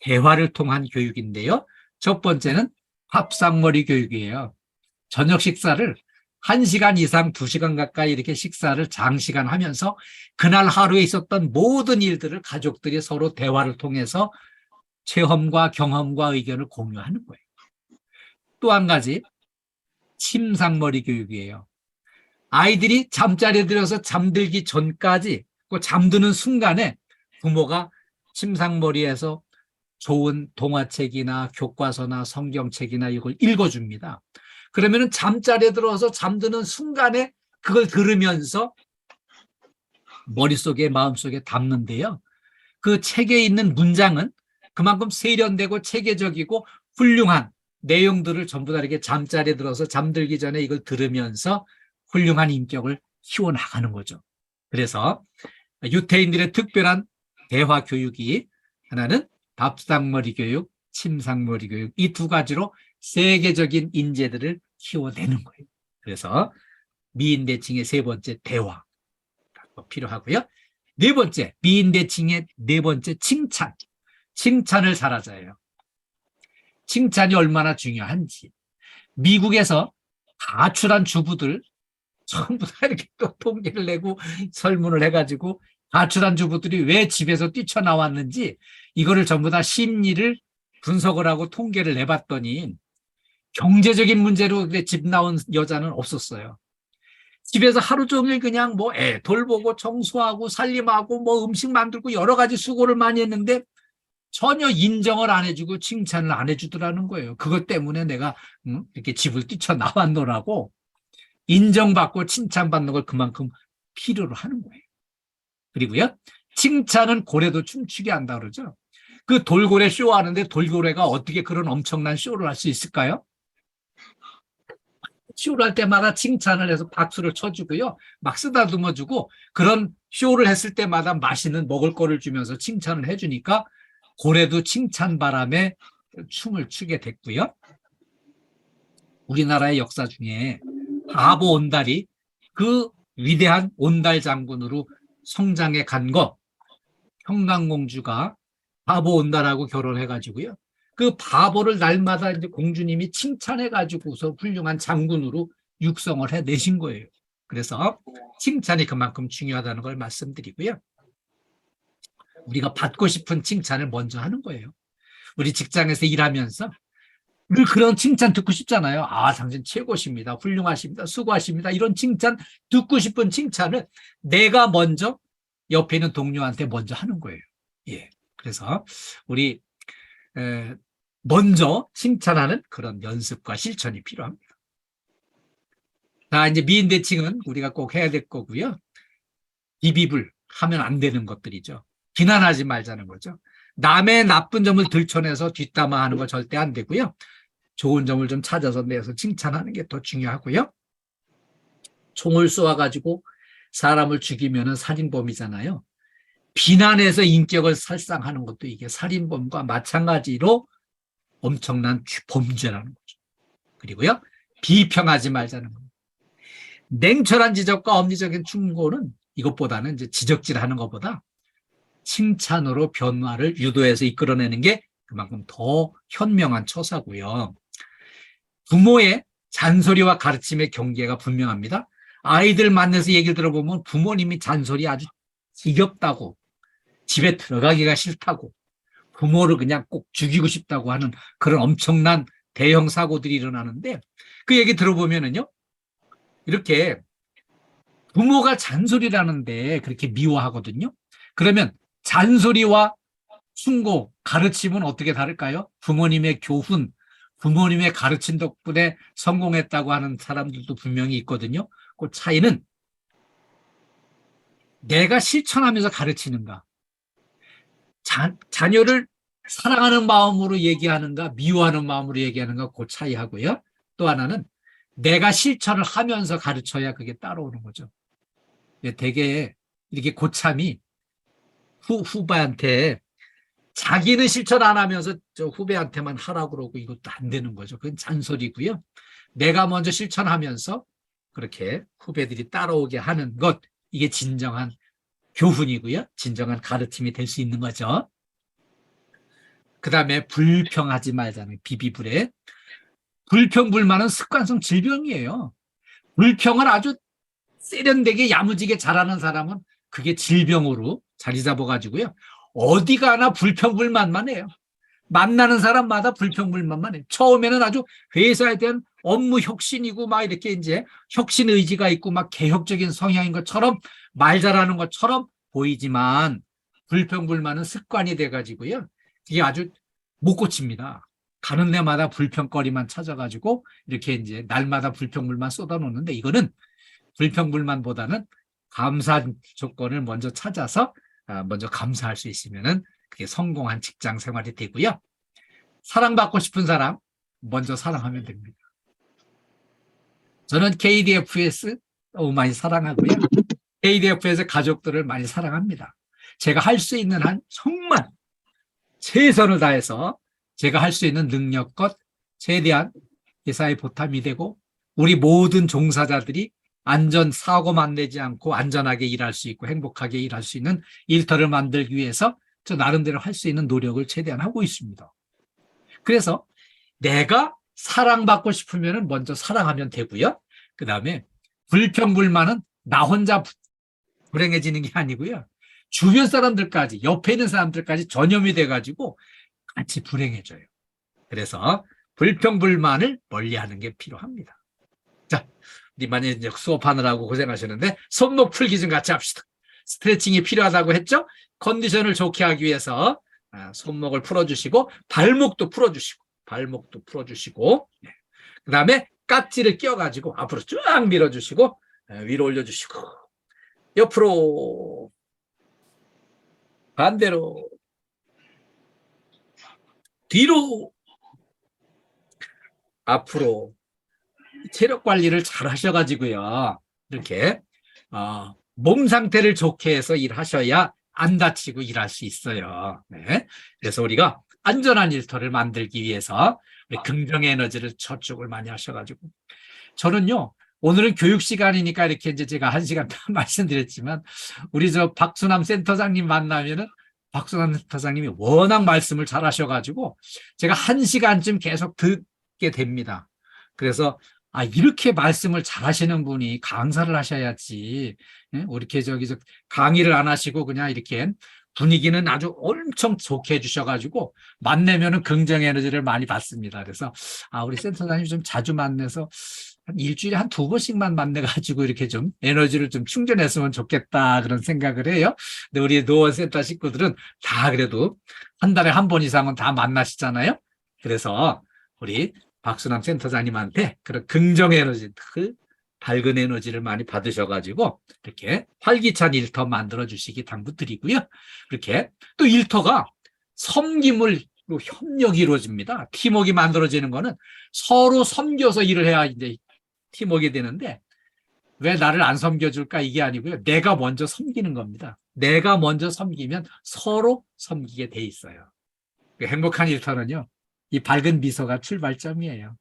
S2: 대화를 통한 교육인데요. 첫 번째는 밥상머리 교육이에요. 저녁 식사를 1시간 이상 2시간 가까이 이렇게 식사를 장시간 하면서 그날 하루에 있었던 모든 일들을 가족들이 서로 대화를 통해서 체험과 경험과 의견을 공유하는 거예요. 또 한 가지, 침상머리 교육이에요. 아이들이 잠자리에 들어서 잠들기 전까지 그 잠드는 순간에 부모가 침상머리에서 좋은 동화책이나 교과서나 성경책이나 이걸 읽어줍니다. 그러면은 잠자리에 들어서 잠드는 순간에 그걸 들으면서 머릿속에 마음속에 담는데요. 그 책에 있는 문장은 그만큼 세련되고 체계적이고 훌륭한 내용들을 전부 다 이렇게 잠자리에 들어서 잠들기 전에 이걸 들으면서 훌륭한 인격을 키워나가는 거죠. 그래서 유태인들의 특별한 대화 교육이 하나는 밥상머리 교육, 침상머리 교육 이 두 가지로 세계적인 인재들을 키워내는 거예요. 그래서 미인대칭의 세 번째 대화가 필요하고요. 네 번째, 미인대칭의 네 번째 칭찬. 칭찬을 잘하자예요. 칭찬이 얼마나 중요한지. 미국에서 가출한 주부들 전부 다 이렇게 또 통계를 내고 설문을 해가지고 가출한 주부들이 왜 집에서 뛰쳐나왔는지 이거를 전부 다 심리를 분석을 하고 통계를 내봤더니 경제적인 문제로 집 나온 여자는 없었어요. 집에서 하루 종일 그냥 뭐 애 돌보고 청소하고 살림하고 뭐 음식 만들고 여러 가지 수고를 많이 했는데 전혀 인정을 안 해주고 칭찬을 안 해주더라는 거예요. 그것 때문에 내가 이렇게 집을 뛰쳐나왔노라고 인정받고 칭찬받는 걸 그만큼 필요로 하는 거예요. 그리고요, 칭찬은 고래도 춤추게 한다 그러죠. 그 돌고래 쇼하는데 돌고래가 어떻게 그런 엄청난 쇼를 할 수 있을까요? 쇼를 할 때마다 칭찬을 해서 박수를 쳐주고요. 막 쓰다듬어주고 그런 쇼를 했을 때마다 맛있는 먹을 거를 주면서 칭찬을 해주니까 고래도 칭찬 바람에 춤을 추게 됐고요. 우리나라의 역사 중에 바보 온달이 그 위대한 온달 장군으로 성장해 간 거, 평강공주가 바보 온달하고 결혼해가지고요. 그 바보를 날마다 이제 공주님이 칭찬해가지고서 훌륭한 장군으로 육성을 해내신 거예요. 그래서 칭찬이 그만큼 중요하다는 걸 말씀드리고요. 우리가 받고 싶은 칭찬을 먼저 하는 거예요. 우리 직장에서 일하면서 늘 그런 칭찬 듣고 싶잖아요. 아, 당신 최고십니다. 훌륭하십니다. 수고하십니다. 이런 칭찬, 듣고 싶은 칭찬을 내가 먼저 옆에 있는 동료한테 먼저 하는 거예요. 예. 그래서 우리 먼저 칭찬하는 그런 연습과 실천이 필요합니다. 자, 이제 미인대칭은 우리가 꼭 해야 될 거고요. 비비불 하면 안 되는 것들이죠. 비난하지 말자는 거죠. 남의 나쁜 점을 들춰내서 뒷담화하는 거 절대 안 되고요. 좋은 점을 좀 찾아서 내서 칭찬하는 게 더 중요하고요. 총을 쏘아가지고 사람을 죽이면 살인범이잖아요. 비난해서 인격을 살상하는 것도 이게 살인범과 마찬가지로 엄청난 범죄라는 거죠. 그리고요, 비평하지 말자는 겁니다. 냉철한 지적과 엄리적인 충고는 이것보다는 이제 지적질하는 것보다 칭찬으로 변화를 유도해서 이끌어내는 게 그만큼 더 현명한 처사고요. 부모의 잔소리와 가르침의 경계가 분명합니다. 아이들 만나서 얘기를 들어보면 부모님이 잔소리 아주 지겹다고, 집에 들어가기가 싫다고, 부모를 그냥 꼭 죽이고 싶다고 하는 그런 엄청난 대형 사고들이 일어나는데, 그 얘기 들어보면은요, 이렇게 부모가 잔소리라는데 그렇게 미워하거든요. 그러면 잔소리와 충고, 가르침은 어떻게 다를까요? 부모님의 교훈, 부모님의 가르침 덕분에 성공했다고 하는 사람들도 분명히 있거든요. 그 차이는 내가 실천하면서 가르치는가, 자녀를 사랑하는 마음으로 얘기하는가, 미워하는 마음으로 얘기하는가, 그 차이하고요. 또 하나는 내가 실천을 하면서 가르쳐야 그게 따라오는 거죠. 되게 이렇게 고참이 후배한테 자기는 실천 안 하면서 저 후배한테만 하라고 그러고 이것도 안 되는 거죠. 그건 잔소리고요. 내가 먼저 실천하면서 그렇게 후배들이 따라오게 하는 것, 이게 진정한 교훈이고요. 진정한 가르침이 될 수 있는 거죠. 그 다음에 불평하지 말자는 비비불에. 불평불만은 습관성 질병이에요. 불평을 아주 세련되게 야무지게 잘하는 사람은 그게 질병으로 자리 잡아가지고요. 어디 가나 불평불만만 해요. 만나는 사람마다 불평불만만 해요. 처음에는 아주 회사에 대한 업무 혁신이고 막 이렇게 이제 혁신 의지가 있고 막 개혁적인 성향인 것처럼 말 잘하는 것처럼 보이지만 불평불만은 습관이 돼가지고요. 이게 아주 못 고칩니다. 가는 데마다 불평거리만 찾아가지고 이렇게 이제 날마다 불평불만 쏟아놓는데, 이거는 불평불만보다는 감사 조건을 먼저 찾아서 먼저 감사할 수 있으면은 그게 성공한 직장 생활이 되고요. 사랑받고 싶은 사람 먼저 사랑하면 됩니다. 저는 KDFS 너무 많이 사랑하고요. KDFS 가족들을 많이 사랑합니다. 제가 할 수 있는 한 정말 최선을 다해서 제가 할 수 있는 능력껏 최대한 회사에 보탬이 되고 우리 모든 종사자들이 안전 사고만 내지 않고 안전하게 일할 수 있고 행복하게 일할 수 있는 일터를 만들기 위해서 저 나름대로 할 수 있는 노력을 최대한 하고 있습니다. 그래서 내가 사랑받고 싶으면 먼저 사랑하면 되고요. 그 다음에 불평불만은 나 혼자 불행해지는 게 아니고요. 주변 사람들까지, 옆에 있는 사람들까지 전염이 돼가지고 같이 불행해져요. 그래서 불평불만을 멀리하는 게 필요합니다. 자, 우리 많이 이제 수업하느라고 고생하셨는데 손목 풀기 좀 같이 합시다. 스트레칭이 필요하다고 했죠? 컨디션을 좋게 하기 위해서 손목을 풀어주시고 발목도 풀어주시고 그 다음에 깍지를 끼워가지고 앞으로 쫙 밀어주시고 위로 올려주시고 옆으로 반대로 뒤로 앞으로. 체력 관리를 잘 하셔가지고요. 이렇게 몸 상태를 좋게 해서 일하셔야 안 다치고 일할 수 있어요. 네. 그래서 우리가 안전한 일터를 만들기 위해서 우리 긍정의 에너지를 저축을 많이 하셔가지고 저는요. 오늘은 교육 시간이니까 이렇게 이제 제가 1시간 말씀드렸지만 우리 저 박수남 센터장님 만나면은 박수남 센터장님이 워낙 말씀을 잘 하셔가지고 제가 1시간쯤 계속 듣게 됩니다. 그래서 이렇게 말씀을 잘 하시는 분이 강사를 하셔야지. 이렇게 강의를 안 하시고 그냥 이렇게 분위기는 아주 엄청 좋게 해주셔가지고 만나면은 긍정 에너지를 많이 받습니다. 그래서 우리 센터장님 좀 자주 만나서 한 일주일에 한 2번씩만 만나가지고 이렇게 좀 에너지를 좀 충전했으면 좋겠다 그런 생각을 해요. 근데 우리 노원센터 식구들은 다 그래도 한 달에 1번 이상은 다 만나시잖아요. 그래서 우리 박수남 센터장님한테 그런 긍정 에너지를 밝은 에너지를 많이 받으셔가지고 이렇게 활기찬 일터 만들어 주시기 당부드리고요. 이렇게 또 일터가 섬김으로 협력이 이루어집니다. 팀워크가 만들어지는 거는 서로 섬겨서 일을 해야 이제 팀워크가 되는데 왜 나를 안 섬겨줄까 이게 아니고요. 내가 먼저 섬기는 겁니다. 내가 먼저 섬기면 서로 섬기게 돼 있어요. 행복한 일터는요. 이 밝은 미소가 출발점이에요.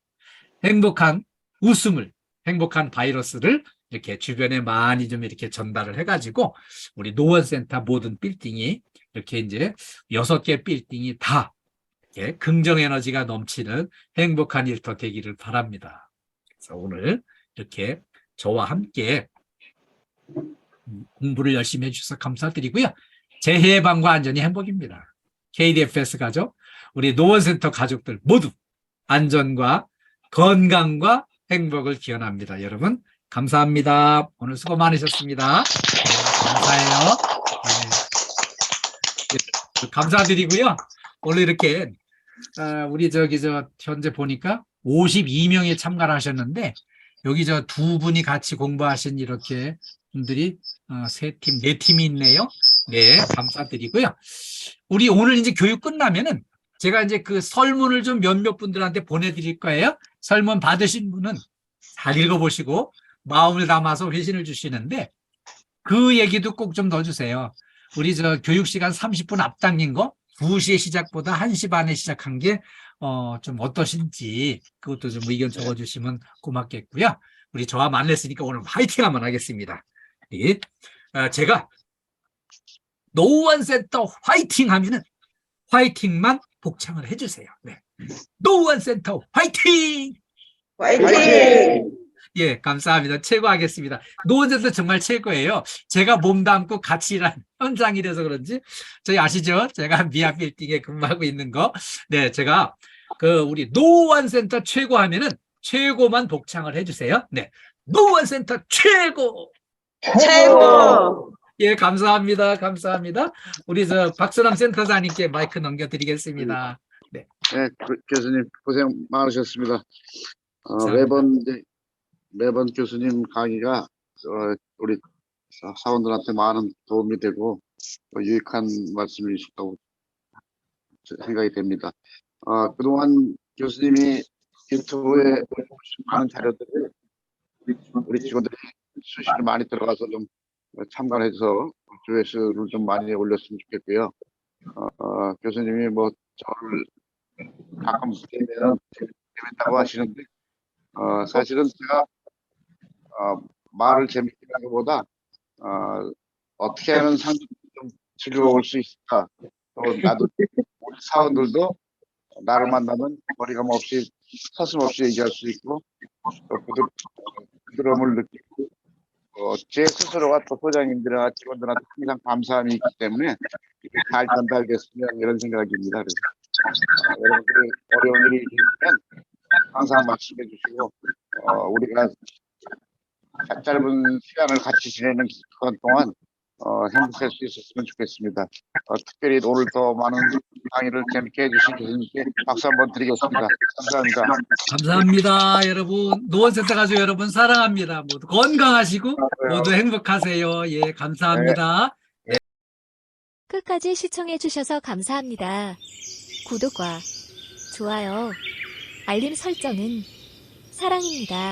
S2: 행복한 웃음을, 행복한 바이러스를 이렇게 주변에 많이 좀 이렇게 전달을 해가지고 우리 노원센터 모든 빌딩이 이렇게 이제 6개 빌딩이 다 이렇게 긍정 에너지가 넘치는 행복한 일터 되기를 바랍니다. 그래서 오늘 이렇게 저와 함께 공부를 열심히 해주셔서 감사드리고요. 재해 예방과 안전이 행복입니다. KDFS 가족, 우리 노원센터 가족들 모두 안전과 건강과 행복을 기원합니다. 여러분 감사합니다. 오늘 수고 많으셨습니다. 감사해요. 네. 감사드리고요. 오늘 이렇게 우리 현재 보니까 52명이 참가를 하셨는데 여기 두 분이 같이 공부하신 이렇게 분들이 3팀, 4팀이 있네요. 네, 감사드리고요. 우리 오늘 이제 교육 끝나면은 제가 이제 그 설문을 좀 몇몇 분들한테 보내드릴 거예요. 설문 받으신 분은 잘 읽어보시고 마음을 담아서 회신을 주시는데 그 얘기도 꼭 좀 넣어주세요. 우리 교육 시간 30분 앞당긴 거 2시에 시작보다 1시 반에 시작한 게 좀 어떠신지 그것도 좀 의견 적어주시면 고맙겠고요. 우리 저와 만났으니까 오늘 화이팅 한번 하겠습니다. 제가 노원센터 화이팅 하면은 화이팅만 복창을 해주세요. 네. 노원센터 화이팅!
S4: 화이팅!
S2: 예, 감사합니다. 최고하겠습니다. 노원센터 정말 최고예요. 제가 몸담고 같이 일하는 현장이라서 그런지 저희 아시죠? 제가 미아 빌딩에 근무하고 있는 거. 네, 제가 우리 노원센터 최고 하면은 최고만 복창을 해주세요. 네, 노원센터 최고!
S4: 최고!
S2: 예, 감사합니다. 감사합니다. 우리 박선남 센터장님께 마이크 넘겨드리겠습니다. 네.
S3: 네, 교수님 고생 많으셨습니다.
S2: 감사합니다.
S3: 매번 교수님 강의가 우리 사원들한테 많은 도움이 되고 유익한 말씀이시다고 생각이 됩니다. 그동안 교수님이 유튜브에 올려주신 많은 자료들을 우리 직원들이 수시로 많이 들어가서 좀 참관을 해서 조회수를 좀 많이 올렸으면 좋겠고요. 교수님이 뭐 저를 가끔 뵈면 재밌다고 하시는데 사실은 제가 말을 재밌게 하는 것보다 어떻게 하면 상대방이 좀 즐거울 수 있을까, 또 나도 우리 사원들도 나를 만나면 거리감 없이 서슴없이 얘기할 수 있고 또 부드러움을 느끼고 제 스스로가 또 소장님들이나 직원들한테 항상 감사함이 있기 때문에 잘 전달됐으면 이런 생각입니다. 그래서 여러분들이 어려운 일이 있으면 항상 말씀해 주시고 우리가 짧은 시간을 같이 지내는 그런 동안 행복할 수 있었으면 좋겠습니다. 특별히 오늘 더 많은 강의를 재밌게 해주신 교수님께 박수 한번 드리겠습니다. 감사합니다.
S2: 감사합니다, 여러분. 노원센터 가족 여러분 사랑합니다. 모두 건강하시고 모두 행복하세요. 예, 감사합니다.
S5: 끝까지 시청해주셔서 감사합니다. 구독과 좋아요, 알림 설정은 사랑입니다.